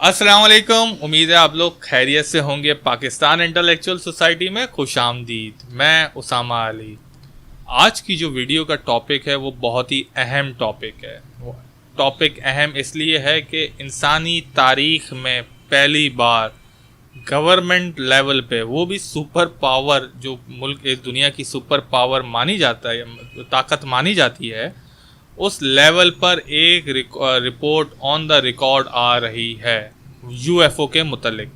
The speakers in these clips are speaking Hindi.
अस्सलाम वालेकुम। उम्मीद है आप लोग खैरियत से होंगे। पाकिस्तान इंटेलेक्चुअल सोसाइटी में खुशामदीद। मैं उसामा अली। आज की जो वीडियो का टॉपिक है वो बहुत ही अहम टॉपिक है। वो टॉपिक अहम इसलिए है कि इंसानी तारीख में पहली बार गवर्नमेंट लेवल पे, वो भी सुपर पावर, जो मुल्क इस दुनिया की सुपर पावर मानी जाता है, ताकत मानी जाती है, उस लेवल पर एक रिपोर्ट ऑन द रिकॉर्ड आ रही है यूएफओ के मुतल्लिक।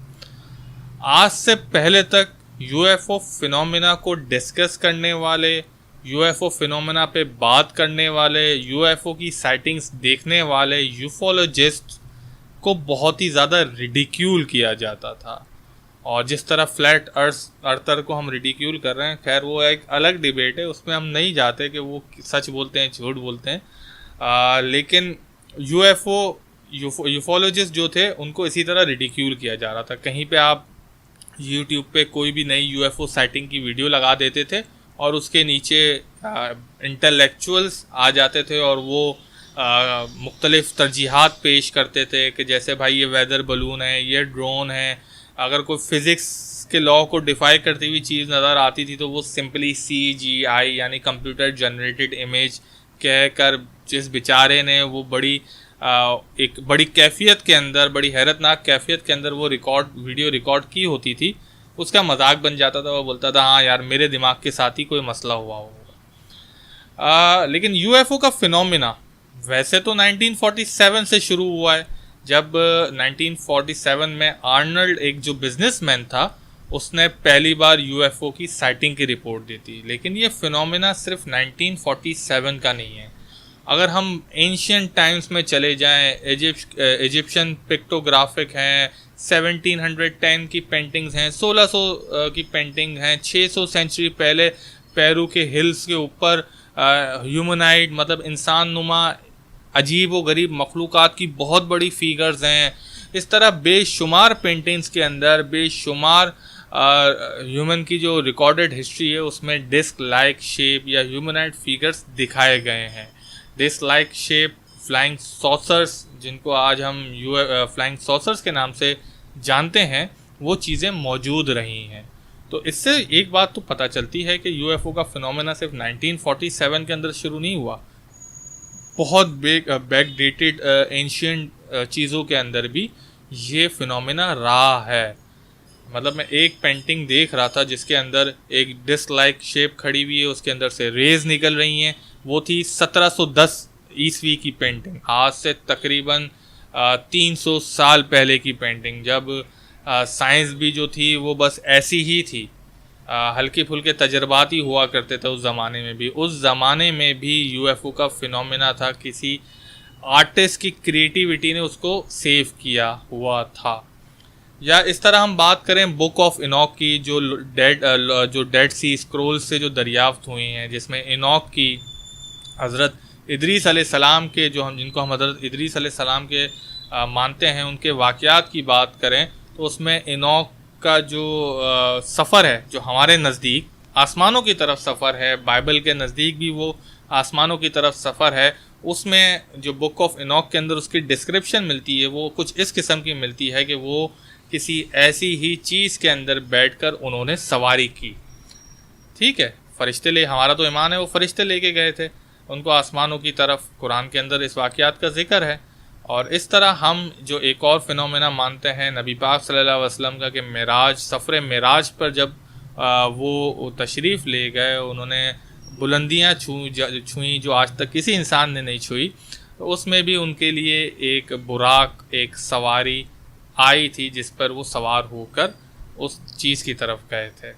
आज से पहले तक यूएफओ फिनोमेना को डिस्कस करने वाले, यूएफओ फिनोमेना पे बात करने वाले, यूएफओ की साइटिंग्स देखने वाले यूफोलॉजिस्ट को बहुत ही ज़्यादा रिडिक्यूल किया जाता था। और जिस तरह फ्लैट अर्थर को हम रिडिक्यूल कर रहे हैं, खैर वो एक अलग डिबेट है, उसमें हम नहीं जाते कि वो सच बोलते हैं झूठ बोलते हैं। लेकिन यूफोलॉजिस्ट जो थे उनको इसी तरह रिडिक्यूल किया जा रहा था। कहीं पे आप यूट्यूब पे कोई भी नई यूएफओ साइटिंग की वीडियो लगा देते थे और उसके नीचे इंटेलेक्चुअल्स आ जाते थे और वो मुख्तलिफ तरजीहात पेश करते थे कि जैसे भाई ये वेदर बलून है, ये ड्रोन है। अगर कोई फिज़िक्स के लॉ को डिफाई करती हुई चीज़ नज़र आती थी तो वो सिंपली CGI यानी कंप्यूटर जनरेटेड इमेज कह कर जिस बेचारे ने वो एक बड़ी कैफियत के अंदर, बड़ी हैरतनाक कैफियत के अंदर वो वीडियो रिकॉर्ड की होती थी, उसका मजाक बन जाता था। वो बोलता था हाँ यार मेरे दिमाग के साथ ही कोई मसला हुआ होगा। लेकिन यूएफओ का फिनोमिना वैसे तो 1947 से शुरू हुआ है, जब 1947 में आर्नल्ड, एक जो बिजनेसमैन था, उसने पहली बार यूएफओ की साइटिंग की रिपोर्ट दी थी। लेकिन ये फिनोमेना सिर्फ 1947 का नहीं है। अगर हम एंशियंट टाइम्स में चले जाएं, इजिप्शियन पिक्टोग्राफिक हैं, 1710 की पेंटिंग्स हैं, 1600 की पेंटिंग हैं, 600 सेंचुरी पहले पेरू के हिल्स के ऊपर ह्यूमनाइड मतलब इंसान नुमा अजीब व गरीब मखलूक़ात की बहुत बड़ी फिगर्स हैं। इस तरह बेशुमार पेंटिंग्स के अंदर बेशुमार ह्यूमन की जो रिकॉर्डेड हिस्ट्री है उसमें डिस्क लाइक शेप या ह्यूमनाइड फिगर्स दिखाए गए हैं। Disc like shape, flying saucers, जिनको आज हम फ्लाइंग सॉसर्स के नाम से जानते हैं, वो चीज़ें मौजूड रही हैं। तो इससे एक बात तो पता चलती है कि यूएफओ का फिनोमेना सिर्फ 1947 के अंदर शुरू नहीं हुआ। बहुत बैकडेटेड एंशियंट चीज़ों के अंदर भी ये फिनोमेना रहा है। मतलब मैं एक पेंटिंग देख रहा था जिसके अंदर एक डिस्क लाइक शेप खड़ी हुई है, उसके अंदर से रेज निकल रही हैं। वो थी 1710 ईस्वी की पेंटिंग, आज से तकरीबन 300 साल पहले की पेंटिंग, जब साइंस भी जो थी वो बस ऐसी ही थी। हल्के फुल्के तजर्बात ही हुआ करते थे उस ज़माने में भी। उस ज़माने में भी यूएफओ का फिनोमेना था, किसी आर्टिस्ट की क्रिएटिविटी ने उसको सेव किया हुआ था। या इस तरह हम बात करें बुक ऑफ इनॉक की, जो डेड सी स्क्रोल्स से जो दरियाफ्त हुई हैं, जिसमें इनॉक की हज़रत इदरीस अलैहिस्सलाम के, जिनको हम हज़रत इदरीस अलैहिस्सलाम के मानते हैं, उनके वाक़यात की बात करें तो उसमें इनॉक का जो सफ़र है, जो हमारे नज़दीक आसमानों की तरफ सफ़र है, बाइबल के नज़दीक भी वो आसमानों की तरफ सफ़र है, उसमें जो बुक ऑफ इनॉक के अंदर उसकी डिस्क्रिप्शन मिलती है वो कुछ इस किस्म की मिलती है कि वो किसी ऐसी ही चीज़ के अंदर बैठकर उन्होंने सवारी की। ठीक है, फ़रिश्ते हमारा तो ईमान है वो फ़रिश्ते लेके गए थे उनको आसमानों की तरफ। कुरान के अंदर इस वाक़यात का जिक्र है। और इस तरह हम जो एक और फिनोमेना मानते हैं नबी पाक सल्लल्लाहु अलैहि वसल्लम का, कि मेराज, सफ़र मेराज पर जब वो तशरीफ़ ले गए, उन्होंने बुलंदियाँ छुई जो आज तक किसी इंसान ने नहीं छुई, तो उसमें भी उनके लिए एक बुराक, एक सवारी आई थी जिस पर वो सवार होकर उस चीज़ की तरफ गए थे।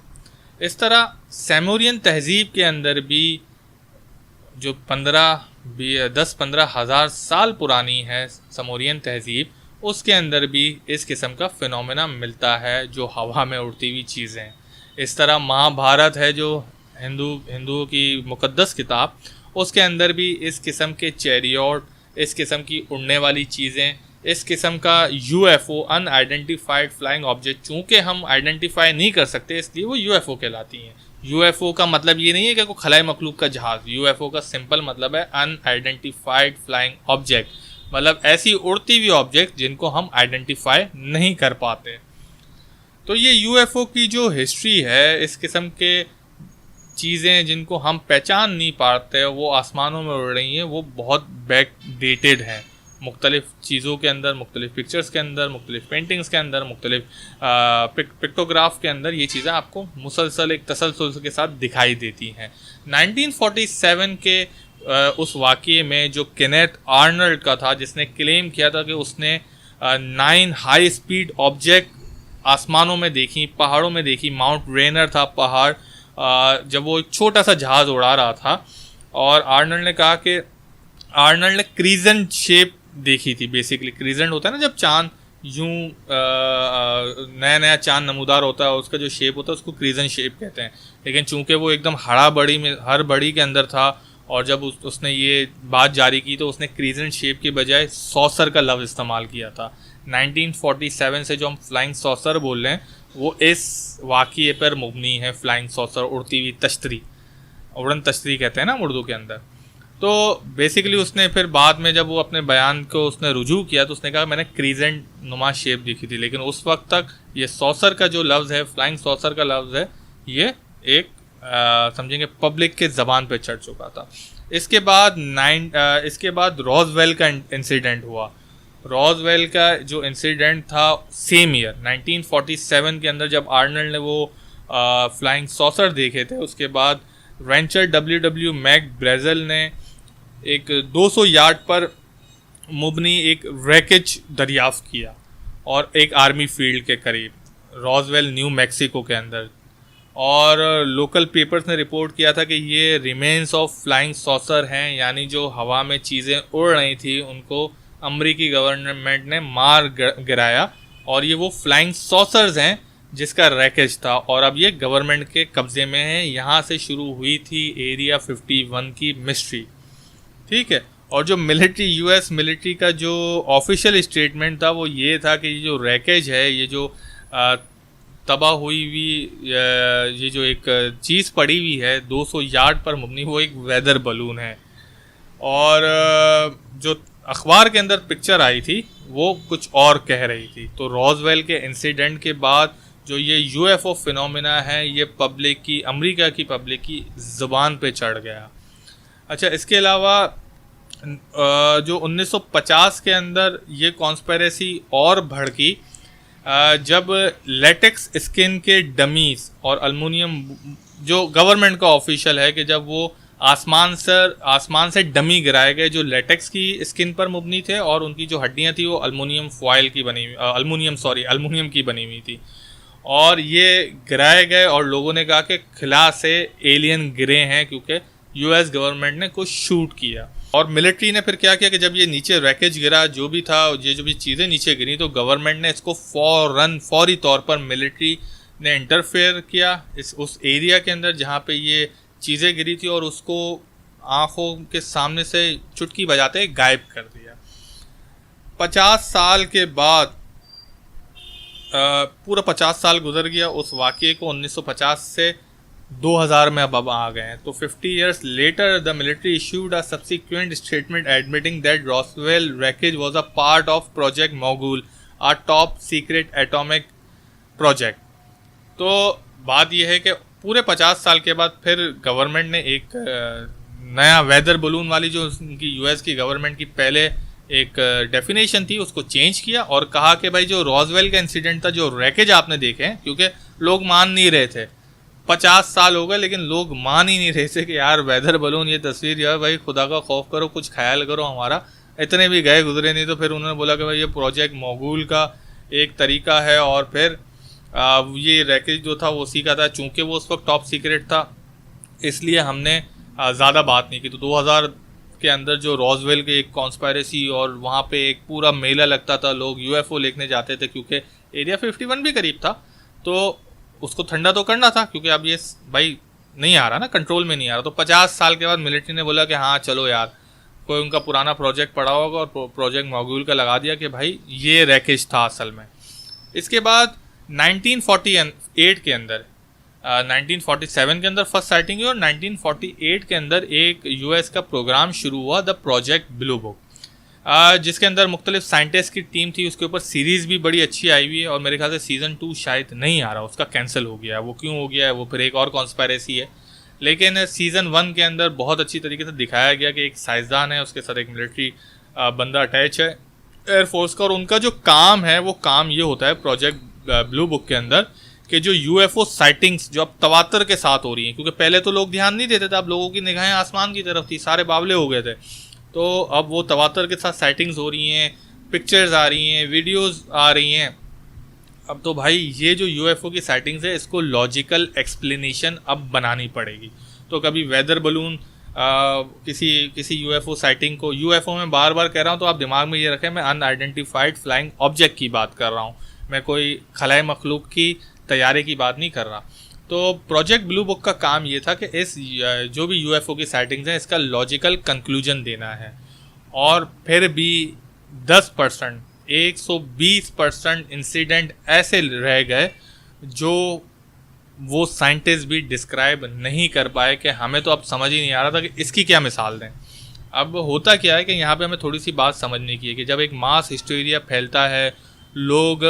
इस तरह सैमोरियन तहज़ीब के अंदर भी, जो 10-15 हज़ार साल पुरानी है समोरियन तहज़ीब, उसके अंदर भी इस किस्म का फिनोमेना मिलता है, जो हवा में उड़ती हुई चीज़ें। इस तरह महाभारत है जो हिंदुओं की मुक़द्दस किताब, उसके अंदर भी इस किस्म के चैरियट, इस किस्म की उड़ने वाली चीज़ें, इस किस्म का यूएफओ, अनआइडेंटिफाइड फ्लाइंग ऑब्जेक्ट, चूँकि हम आइडेंटिफाई नहीं कर सकते इसलिए वो यूएफओ कहलाती हैं। यूएफओ का मतलब ये नहीं है कि कोई खलाई मखलूक का जहाज़। यूएफओ का सिंपल मतलब है अनआइडेंटिफाइड फ्लाइंग ऑब्जेक्ट। मतलब ऐसी उड़ती हुई ऑब्जेक्ट जिनको हम आइडेंटिफाई नहीं कर पाते। तो ये यूएफओ की जो हिस्ट्री है, इस किस्म के चीज़ें जिनको हम पहचान नहीं पाते वो आसमानों में उड़ रही हैं, वो बहुत बैक डेटेड हैं। मुख्तलिफ़ चीज़ों के अंदर, मुख्तलिफ़ पिक्चर्स के अंदर, मुख्तलिफ़ पेंटिंग्स के अंदर, मुख्तलिफ़ पिक्टोग्राफ के अंदर ये चीज़ें आपको मुसलसल एक तसलसल के साथ दिखाई देती हैं। 1947 के उस वाक़ये में जो केनेथ आर्नल्ड का था, जिसने क्लेम किया था कि उसने 9 हाई स्पीड ऑब्जेक्ट आसमानों में देखी, पहाड़ों में देखी। माउंट रेनर था पहाड़, जब वो एक छोटा सा जहाज़ उड़ा रहा था, और आर्नल्ड ने कहा कि आर्नल्ड ने क्रीजेंट शेप देखी थी। बेसिकली क्रीजेंट होता है ना, जब चांद यूं नया नया चांद नमूदार होता है, उसका जो शेप होता है उसको क्रीजेंट शेप कहते हैं। लेकिन चूंकि वो एकदम हर बड़ी के अंदर था, और जब उसने ये बात जारी की तो उसने क्रीजेंट शेप के बजाय सॉसर का लफ्ज़ इस्तेमाल किया था। 1947 से जो हम फ्लाइंग सॉसर बोल रहे हैं वो इस वाक़ये पर मुबनी है। फ्लाइंग सॉसर, उड़ती हुई तश्तरी, उड़न तश्तरी कहते हैं ना उर्दू के अंदर। तो बेसिकली उसने फिर बाद में जब वो अपने बयान को उसने रुजू किया तो उसने कहा मैंने क्रीजेंट नुमा शेप देखी थी। लेकिन उस वक्त तक ये सॉसर का जो लफ्ज़ है, फ्लाइंग सॉसर का लफ्ज़ है, ये एक समझेंगे पब्लिक के ज़बान पे चढ़ चुका था। इसके बाद रॉसवेल का इंसिडेंट हुआ। रॉसवेल का जो इंसिडेंट था सेम ईयर 1947 के अंदर, जब आर्नल्ड ने वो फ्लाइंग सॉसर देखे थे, उसके बाद रेंचर डब्ल्यू मैकब्रेजल ने एक 200 यार्ड पर मुबनी एक रैकेज दरियाफ्त किया, और एक आर्मी फील्ड के करीब, रॉसवेल न्यू मैक्सिको के अंदर। और लोकल पेपर्स ने रिपोर्ट किया था कि ये रिमेन्स ऑफ फ्लाइंग सॉसर हैं, यानी जो हवा में चीज़ें उड़ रही थी उनको अमरीकी गवर्नमेंट ने मार गिराया, और ये वो फ्लाइंग सॉसर्स हैं जिसका रैकेज था, और अब ये गवर्नमेंट के कब्ज़े में है। यहाँ से शुरू हुई थी एरिया 51 की मिस्ट्री, ठीक है। और जो मिलिट्री, यूएस मिलिट्री का जो ऑफिशियल स्टेटमेंट था वो ये था कि ये जो रैकेज है, ये जो तबाह हुई हुई ये जो एक चीज़ पड़ी हुई है 200 यार्ड पर मुबनी, वो एक वेदर बलून है। और जो अखबार के अंदर पिक्चर आई थी वो कुछ और कह रही थी। तो रॉसवेल के इंसिडेंट के बाद जो ये यूएफओ फिनोमेना है, ये पब्लिक की, अमेरिका की पब्लिक की ज़ुबान पे चढ़ गया। अच्छा, इसके अलावा जो 1950 के अंदर ये कॉन्स्पिरेसी और भड़की जब लेटेक्स स्किन के डमीज और अल्मुनियम, जो गवर्नमेंट का ऑफिशियल है कि जब वो आसमान से डमी गिराए गए जो लेटेक्स की स्किन पर मुबनी थे, और उनकी जो हड्डियां थी वो अल्मुनियम की बनी हुई थी, और ये गिराए गए, और लोगों ने कहा कि खिला से एलियन गिरे हैं क्योंकि यूएस गवर्नमेंट ने कुछ शूट किया। और मिलिट्री ने फिर क्या किया कि जब ये नीचे रैकेज गिरा, जो भी था, ये जो भी चीज़ें नीचे गिरी, तो गवर्नमेंट ने इसको फौरी तौर पर मिलिट्री ने इंटरफेयर किया उस एरिया के अंदर जहाँ पे ये चीज़ें गिरी थी, और उसको आँखों के सामने से चुटकी बजाते गायब कर दिया। 50 साल के बाद पूरा 50 साल गुजर गया उस वाक़ये को। 1950 से 2000 में अब आ गए हैं। तो 50 years later the military issued a subsequent statement admitting that Roswell wreckage was a part of Project Mogul, a top secret atomic project। तो बात यह है कि पूरे 50 साल के बाद फिर गवर्नमेंट ने एक नया वेदर बलून वाली जो उनकी यूएस की गवर्नमेंट की पहले एक डेफिनेशन थी उसको चेंज किया, और कहा कि भाई जो रॉसवेल का इंसिडेंट था, जो रैकेज आपने देखे हैं, क्योंकि लोग मान नहीं रहे थे, 50 साल हो गए लेकिन लोग मान ही नहीं रहे थे कि यार वेदर बलून, ये तस्वीर, यार भाई खुदा का खौफ करो, कुछ ख्याल करो हमारा। इतने भी गए गुजरे नहीं। तो फिर उन्होंने बोला कि भाई ये प्रोजेक्ट मोगुल का एक तरीका है, और फिर ये रैकेज जो था वो उसी का था। चूँकि वो उस वक्त टॉप सीक्रेट था इसलिए हमने ज़्यादा बात नहीं की। तो 2000 के अंदर जो रॉसवेल के एक कॉन्स्पायरेसी, और वहाँ पे एक पूरा मेला लगता था, लोग यूएफओ देखने जाते थे क्योंकि एरिया 51 भी करीब था, तो उसको ठंडा तो करना था क्योंकि अब ये भाई नहीं आ रहा ना, कंट्रोल में नहीं आ रहा। तो 50 साल के बाद मिलिट्री ने बोला कि हाँ चलो यार, कोई उनका पुराना प्रोजेक्ट पड़ा होगा, और प्रोजेक्ट मोगुल का लगा दिया कि भाई ये रैकेज था असल में। इसके बाद 1948 के अंदर 1947 के अंदर फर्स्ट साइटिंग हुई, और 1948 के अंदर एक यूएस का प्रोग्राम शुरू हुआ, द प्रोजेक्ट ब्लू बुक। जिसके अंदर मुख्तलिफ साइंटिस्ट की टीम थी। उसके ऊपर सीरीज़ भी बड़ी अच्छी आई हुई है और मेरे ख्याल से सीज़न 2 शायद नहीं आ रहा, उसका कैंसिल हो गया है। वो क्यों हो गया है वो फिर एक और कॉन्स्पायरेसी है। लेकिन सीज़न 1 के अंदर बहुत अच्छी तरीके से दिखाया गया कि एक साइंसदान है, उसके साथ एक मिलिट्री बंदा अटैच है एयरफोर्स का, और उनका जो काम है वो काम ये होता है प्रोजेक्ट ब्लू बुक के अंदर कि जो यूएफओ साइटिंग्स जो अब तवातर के साथ हो रही हैं, क्योंकि पहले तो लोग ध्यान नहीं देते थे, अब लोगों की निगाहें आसमान की तरफ थी, सारे बावले हो गए थे, तो अब वो तवातर के साथ साइटिंग्स हो रही हैं, पिक्चर्स आ रही हैं, वीडियोस आ रही हैं। अब तो भाई ये जो यूएफओ की साइटिंग्स है इसको लॉजिकल एक्सप्लेनेशन अब बनानी पड़ेगी। तो कभी वेदर बलून किसी यूएफओ साइटिंग को, यूएफओ में बार बार कह रहा हूँ तो आप दिमाग में ये रखें मैं अनआइडेंटिफाइड फ्लाइंग ऑब्जेक्ट की बात कर रहा हूँ, मैं कोई खलाए मखलूक की तैयारी की बात नहीं कर रहा। तो प्रोजेक्ट ब्लू बुक का काम ये था कि इस जो भी यूएफओ की साइटिंग्स हैं इसका लॉजिकल कंक्लूजन देना है। और फिर भी 10%, 120% इंसिडेंट ऐसे रह गए जो वो साइंटिस्ट भी डिस्क्राइब नहीं कर पाए कि हमें तो अब समझ ही नहीं आ रहा था कि इसकी क्या मिसाल दें। अब होता क्या है कि यहाँ पे हमें थोड़ी सी बात समझने की है कि जब एक मास हिस्टीरिया फैलता है, लोग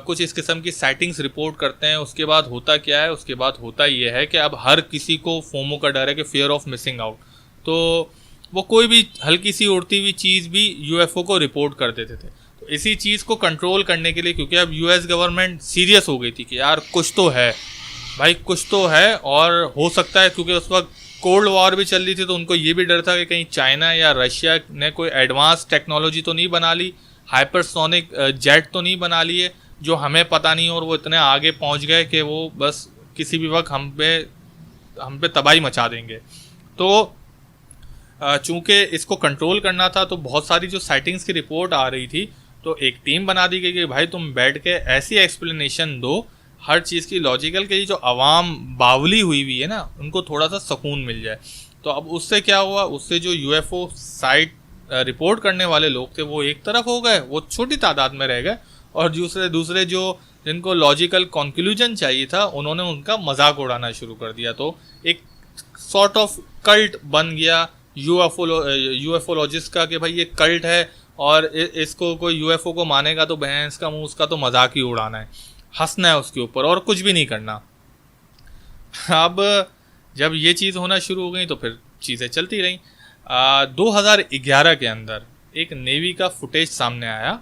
कुछ इस किस्म की साइटिंग्स रिपोर्ट करते हैं, उसके बाद होता क्या है, उसके बाद होता ये है कि अब हर किसी को फोमो का डर है कि फियर ऑफ मिसिंग आउट, तो वो कोई भी हल्की सी उड़ती हुई चीज़ भी यूएफओ को रिपोर्ट कर देते थे। तो इसी चीज़ को कंट्रोल करने के लिए, क्योंकि अब यूएस गवर्नमेंट सीरियस हो गई थी कि यार कुछ तो है भाई, कुछ तो है, और हो सकता है क्योंकि उस वक्त कोल्ड वॉर भी चल रही थी तो उनको ये भी डर था कि कहीं चाइना या रशिया ने कोई एडवांस टेक्नोलॉजी तो नहीं बना ली, हाइपरसोनिक जेट तो नहीं बना लिए जो हमें पता नहीं, और वो इतने आगे पहुंच गए कि वो बस किसी भी वक्त हम पे तबाही मचा देंगे। तो चूंकि इसको कंट्रोल करना था तो बहुत सारी जो साइटिंग्स की रिपोर्ट आ रही थी, तो एक टीम बना दी गई कि भाई तुम बैठ के ऐसी एक्सप्लेनेशन दो हर चीज़ की लॉजिकल, के जो आवाम बावली हुई है ना उनको थोड़ा सा सुकून मिल जाए। तो अब उससे क्या हुआ, उससे जो यूएफओ साइट रिपोर्ट करने वाले लोग थे वो एक तरफ हो गए, वो छोटी तादाद में रह गए, और दूसरे जो जिनको लॉजिकल कंक्लूजन चाहिए था उन्होंने उनका मजाक उड़ाना शुरू कर दिया। तो एक सॉर्ट ऑफ कल्ट बन गया यूएफओलॉजिस्ट का कि भाई ये कल्ट है और इसको कोई यूएफओ को मानेगा तो भैंस का मुंह, उसका तो मजाक ही उड़ाना है, हंसना है उसके ऊपर और कुछ भी नहीं करना। अब जब ये चीज़ होना शुरू हो गई तो फिर चीज़ें चलती रहीं। 2011 के अंदर एक नेवी का फुटेज सामने आया,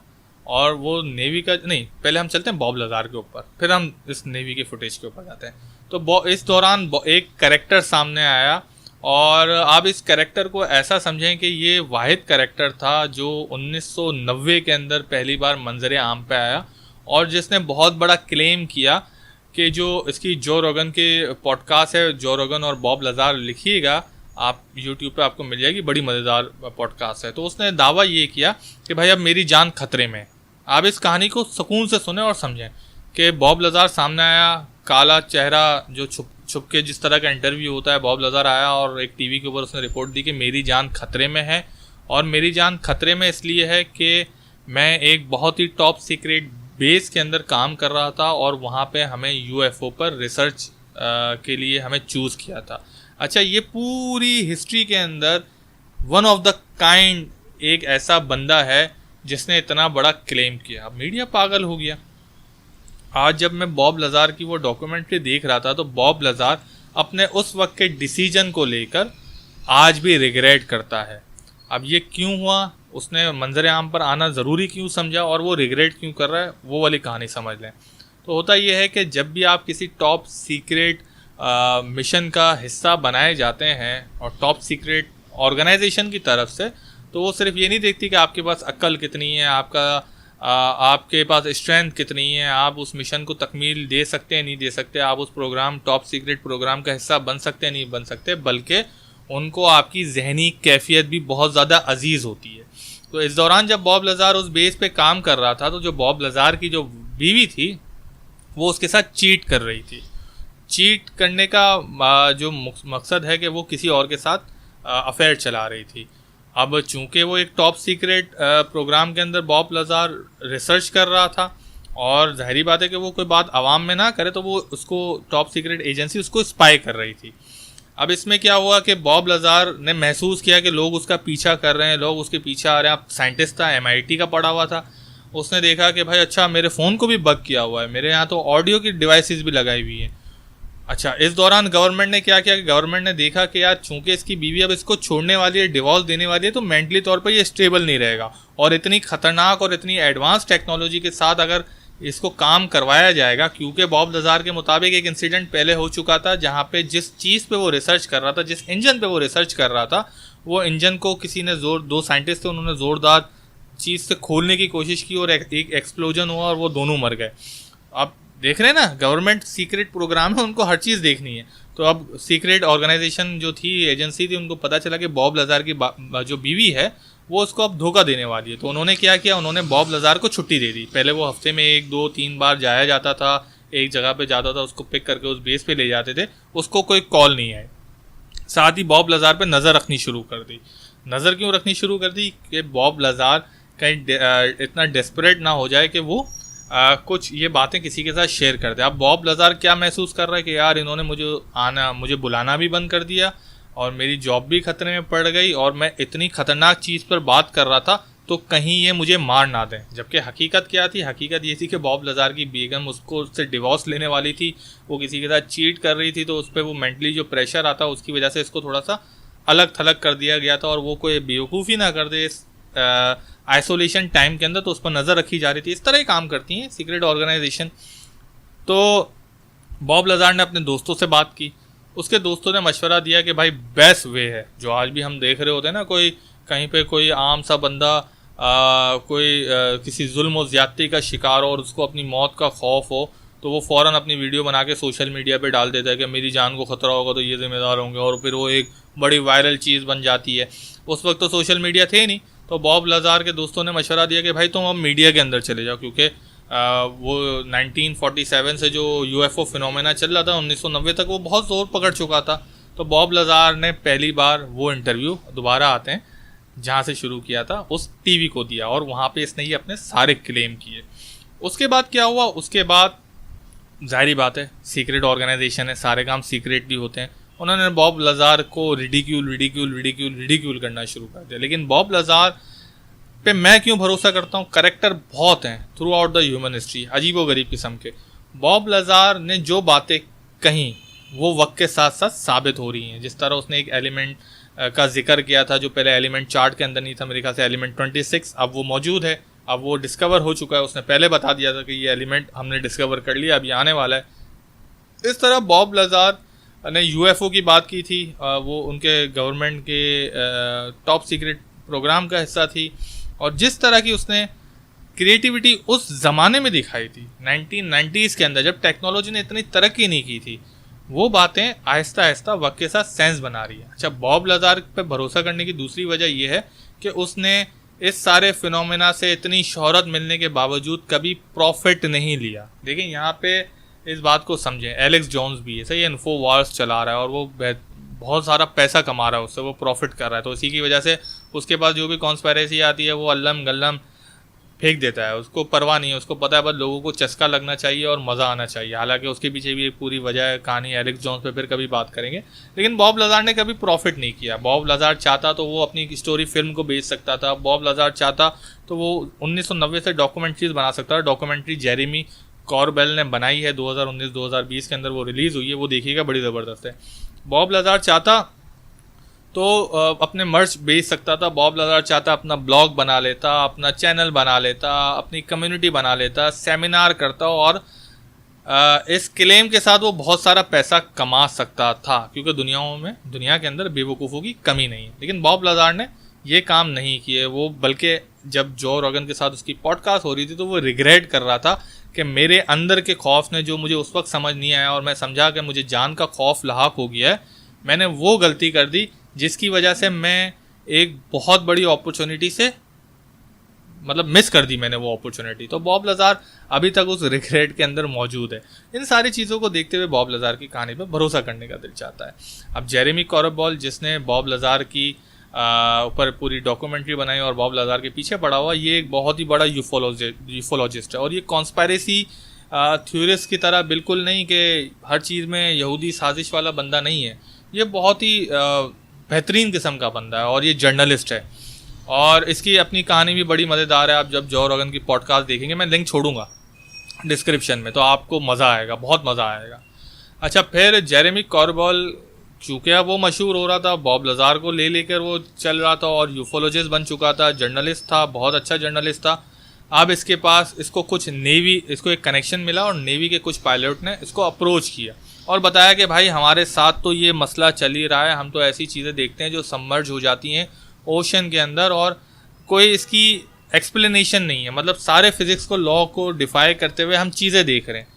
और वो नेवी का नहीं, पहले हम चलते हैं बॉब लाज़ार के ऊपर, फिर हम इस नेवी के फुटेज के ऊपर जाते हैं। तो इस दौरान एक कैरेक्टर सामने आया, और आप इस कैरेक्टर को ऐसा समझें कि ये वाहिद कैरेक्टर था जो 1990 के अंदर पहली बार मंजर आम पे आया, और जिसने बहुत बड़ा क्लेम किया कि जो इसकी जो रोगन के पॉडकास्ट है, जो रोगन और बॉब लाज़ार, लिखिएगा आप यूट्यूब पे आपको मिल जाएगी, बड़ी मज़ेदार पॉडकास्ट है। तो उसने दावा ये किया कि भाई अब मेरी जान खतरे में। आप इस कहानी को सुकून से सुने और समझें कि बॉब लाज़ार सामने आया, काला चेहरा जो छुप के जिस तरह का इंटरव्यू होता है, बॉब लाज़ार आया और एक टीवी के ऊपर उसने रिपोर्ट दी कि मेरी जान खतरे में है, और मेरी जान खतरे में इसलिए है कि मैं एक बहुत ही टॉप सीक्रेट बेस के अंदर काम कर रहा था और वहाँ पे हमें यूएफओ पर रिसर्च के लिए हमें चूज़ किया था। अच्छा, ये पूरी हिस्ट्री के अंदर वन ऑफ द काइंड एक ऐसा बंदा है जिसने इतना बड़ा क्लेम किया। अब मीडिया पागल हो गया। आज जब मैं बॉब लाज़ार की वो डॉक्यूमेंट्री देख रहा था तो बॉब लाज़ार अपने उस वक्त के डिसीजन को लेकर आज भी रिग्रेट करता है। अब ये क्यों हुआ, उसने मंजर आम पर आना ज़रूरी क्यों समझा, और वो रिग्रेट क्यों कर रहा है, वो वाली कहानी समझ लें। तो होता ये है कि जब भी आप किसी टॉप सीक्रेट मिशन का हिस्सा बनाए जाते हैं और टॉप सीक्रेट ऑर्गेनाइजेशन की तरफ से, तो वो सिर्फ ये नहीं देखती कि आपके पास अक्ल कितनी है, आपके पास स्ट्रेंथ कितनी है, आप उस मिशन को तकमील दे सकते हैं नहीं दे सकते, आप उस प्रोग्राम टॉप सीक्रेट प्रोग्राम का हिस्सा बन सकते हैं नहीं बन सकते, बल्कि उनको आपकी जहनी कैफियत भी बहुत ज़्यादा अजीज़ होती है। तो इस दौरान जब बॉब लाज़ार उस बेस पे काम कर रहा था तो जो बॉब लाज़ार की जो बीवी थी वो उसके साथ चीट कर रही थी। चीट करने का जो मकसद है कि वो किसी और के साथ अफेयर चला रही थी। अब चूंकि वो एक टॉप सीक्रेट प्रोग्राम के अंदर बॉब लाज़ार रिसर्च कर रहा था, और ज़ाहिरी बात है कि वो कोई बात आवाम में ना करे, तो वो उसको टॉप सीक्रेट एजेंसी उसको स्पाई कर रही थी। अब इसमें क्या हुआ कि बॉब लज़ार ने महसूस किया कि लोग उसका पीछा कर रहे हैं, लोग उसके पीछे आ रहे हैं। अब साइंटिस्ट था, MIT का पढ़ा हुआ था, उसने देखा कि भाई अच्छा मेरे फ़ोन को भी बग किया हुआ है, मेरे यहाँ तो ऑडियो की डिवाइसेस भी लगाई हुई हैं। अच्छा, इस दौरान गवर्नमेंट ने क्या किया कि गवर्नमेंट ने देखा कि यार चूंकि इसकी बीवी अब इसको छोड़ने वाली है, डिवोर्स देने वाली है, तो मेंटली तौर पर ये स्टेबल नहीं रहेगा, और इतनी खतरनाक और इतनी एडवांस टेक्नोलॉजी के साथ अगर इसको काम करवाया जाएगा, क्योंकि बॉब लज़ार के मुताबिक एक इंसिडेंट पहले हो चुका था जहाँ पे जिस चीज़ पे वो रिसर्च कर रहा था, जिस इंजन पे वो रिसर्च कर रहा था, वो इंजन को किसी ने दो साइंटिस्ट थे, उन्होंने ज़ोरदार चीज़ से खोलने की कोशिश की और एक एक्सप्लोजन हुआ और वो दोनों मर गए। अब देख रहे हैं ना, गवर्नमेंट सीक्रेट प्रोग्राम है, उनको हर चीज़ देखनी है। तो अब सीक्रेट ऑर्गेनाइजेशन जो थी, एजेंसी थी, उनको पता चला कि बॉब लज़ार की जो बीवी है वो उसको अब धोखा देने वाली है। तो उन्होंने क्या किया, उन्होंने बॉब लज़ार को छुट्टी दे दी। पहले वो हफ्ते में 1 2 3 बार जाया जाता था, एक जगह पे जाता था, उसको पिक करके उस बेस पे ले जाते थे, उसको कोई कॉल नहीं आई। साथ ही बॉब लज़ार पे नज़र रखनी शुरू कर दी। नज़र क्यों रखनी शुरू कर दी कि बॉब लज़ार कहीं इतना डेस्परेट ना हो जाए कि वो कुछ ये बातें किसी के साथ शेयर कर दे। अब बॉब लज़ार क्या महसूस कर रहा है कि यार इन्होंने मुझे बुलाना भी बंद कर दिया और मेरी जॉब भी खतरे में पड़ गई, और मैं इतनी खतरनाक चीज़ पर बात कर रहा था तो कहीं ये मुझे मार ना दें। जबकि हकीकत क्या थी, हकीकत ये थी कि बॉब लज़ार की बेगम उससे डिवोर्स लेने वाली थी, वो किसी के साथ चीट कर रही थी, तो उस पर वो मेंटली जो प्रेशर आता उसकी वजह से इसको थोड़ा सा अलग थलग कर दिया गया था, और वो कोई बेवकूफ़ी ना कर दे इस आइसोलेशन टाइम के अंदर, तो उस पर नज़र रखी जा रही थी। इस तरह ही काम करती हैं सीक्रेट ऑर्गेनाइजेशन। तो बॉब लज़ार ने अपने दोस्तों से बात की, उसके दोस्तों ने मशवरा दिया कि भाई बेस्ट वे है, जो आज भी हम देख रहे होते हैं ना, कोई कहीं पे कोई आम सा बंदा किसी जुल्म और ज़्यादती का शिकार हो और उसको अपनी मौत का खौफ हो, तो वो फ़ौरन अपनी वीडियो बना के सोशल मीडिया पे डाल देता है कि मेरी जान को ख़तरा होगा तो ये ज़िम्मेदार होंगे, और फिर वो एक बड़ी वायरल चीज़ बन जाती है। उस वक्त तो सोशल मीडिया थे नहीं, तो बॉब लज़ार के दोस्तों ने मशवरा दिया कि भाई तुम अब मीडिया के अंदर चले जाओ, क्योंकि वो 1947 से जो UFO फिनोमेना चल रहा था 1990 तक वो बहुत ज़ोर पकड़ चुका था। तो बॉब लज़ार ने पहली बार वो इंटरव्यू दोबारा आते हैं जहाँ से शुरू किया था उस टीवी को दिया, और वहाँ पे इसने ये अपने सारे क्लेम किए। उसके बाद क्या हुआ, उसके बाद जाहिर बात है सीक्रेट ऑर्गेनाइजेशन है, सारे काम सीक्रेट भी होते हैं, उन्होंने बॉब लज़ार को रिडिक्यूल करना शुरू कर दिया। लेकिन बॉब लज़ार पे मैं क्यों भरोसा करता हूँ, करेक्टर बहुत हैं through out the human history, अजीबोगरीब किस्म के। बॉब लज़ार ने जो बातें कहीं वो वक्त के साथ साथ साबित हो रही हैं। जिस तरह उसने एक एलिमेंट का जिक्र किया था जो पहले एलिमेंट चार्ट के अंदर नहीं था, मेरे ख्याल से एलिमेंट 26, अब वो मौजूद है, अब वो डिस्कवर हो चुका है। उसने पहले बता दिया था कि ये एलिमेंट हमने डिस्कवर कर लिया, अब ये आने वाला है। इस तरह बॉब लज़ार ने UFO की बात की थी, वो उनके गवर्नमेंट के टॉप सीक्रेट प्रोग्राम का हिस्सा थी, और जिस तरह की उसने क्रिएटिविटी उस ज़माने में दिखाई थी 1990s के अंदर, जब टेक्नोलॉजी ने इतनी तरक्की नहीं की थी, वो बातें आहिस्ता आहिस्ता वक्त के साथ सेंस बना रही है। अच्छा, बॉब लज़ार पे भरोसा करने की दूसरी वजह यह है कि उसने इस सारे फिनोमेना से इतनी शोहरत मिलने के बावजूद कभी प्रॉफिट नहीं लिया। देखिए यहाँ पे इस बात को समझें, एलेक्स जोन्स भी है, सही इन्फोवार्स चला रहा है और वो बहुत सारा पैसा कमा रहा है उससे, वो प्रॉफिट कर रहा है, तो इसी की वजह से उसके पास जो भी कॉन्स्पायरेसी आती है वो अल्लम गल्लम फेंक देता है, उसको परवाह नहीं है, उसको पता है बस लोगों को चस्का लगना चाहिए और मज़ा आना चाहिए। हालांकि उसके पीछे भी एक पूरी वजह है, कहानी एलेक्स जोन्स पे फिर कभी बात करेंगे। लेकिन बॉब लज़ार ने कभी प्रॉफिट नहीं किया। बॉब लज़ार चाहता तो वो अपनी स्टोरी फिल्म को बेच सकता था, बॉब लज़ार चाहता तो वो 1990 से डॉक्यूमेंट्रीज बना सकता था। डॉक्यूमेंट्री जेरेमी कॉर्बेल ने बनाई है 2019-2020 के अंदर, वो रिलीज़ हुई है, वो देखिएगा, बड़ी ज़बरदस्त है। बॉब लज़ार चाहता तो अपने मर्च बेच सकता था, बॉब लज़ार चाहता अपना ब्लॉग बना लेता, अपना चैनल बना लेता, अपनी कम्युनिटी बना लेता, सेमिनार करता, और इस क्लेम के साथ वो बहुत सारा पैसा कमा सकता था, क्योंकि दुनिया के अंदर बेवकूफ़ों की कमी नहीं है। लेकिन बॉब लज़ार ने ये काम नहीं किए। वो बल्कि जब जो रोगन के साथ उसकी पॉडकास्ट हो रही थी तो वो रिग्रेट कर रहा था कि मेरे अंदर के खौफ ने, जो मुझे उस वक्त समझ नहीं आया और मैं समझा कि मुझे जान का खौफ लाहक हो गया है, मैंने वो गलती कर दी जिसकी वजह से मैं एक बहुत बड़ी अपॉर्चुनिटी से मिस कर दी मैंने वो अपॉर्चुनिटी। तो बॉब लज़ार अभी तक उस रिग्रेट के अंदर मौजूद है। इन सारी चीज़ों को देखते हुए बॉब लज़ार की कहानी पर भरोसा करने का दिल चाहता है। अब जेरेमी कॉर्बेल, जिसने बॉब लज़ार की ऊपर पूरी डॉक्यूमेंट्री बनाई और बॉब लज़ार के पीछे पड़ा हुआ, ये एक बहुत ही बड़ा यूफोलॉजिस्ट है, और ये कॉन्स्पायरेसी थ्योरिस्ट की तरह बिल्कुल नहीं कि हर चीज़ में यहूदी साजिश वाला बंदा नहीं है। ये बहुत ही बेहतरीन किस्म का बंदा है और ये जर्नलिस्ट है, और इसकी अपनी कहानी भी बड़ी मज़ेदार है। आप जब जो रोगन की पॉडकास्ट देखेंगे, मैं लिंक छोड़ूंगा डिस्क्रिप्शन में, तो आपको मज़ा आएगा, बहुत मज़ा आएगा। अच्छा, फिर जेरेमी कॉर्बल, चूँकि अब वो मशहूर हो रहा था, बॉब लज़ार को ले लेकर वो चल रहा था और यूफोलॉजिस्ट बन चुका था, जर्नलिस्ट था, बहुत अच्छा जर्नलिस्ट था। अब इसके पास इसको कुछ नेवी, इसको एक कनेक्शन मिला और नेवी के कुछ पायलट ने इसको अप्रोच किया और बताया कि भाई हमारे साथ तो ये मसला चल ही रहा है, हम तो ऐसी चीज़ें देखते हैं जो सबमर्ज हो जाती हैं ओशन के अंदर और कोई इसकी एक्सप्लेनेशन नहीं है, मतलब सारे फिज़िक्स को, लॉ को डिफाई करते हुए हम चीज़ें देख रहे हैं।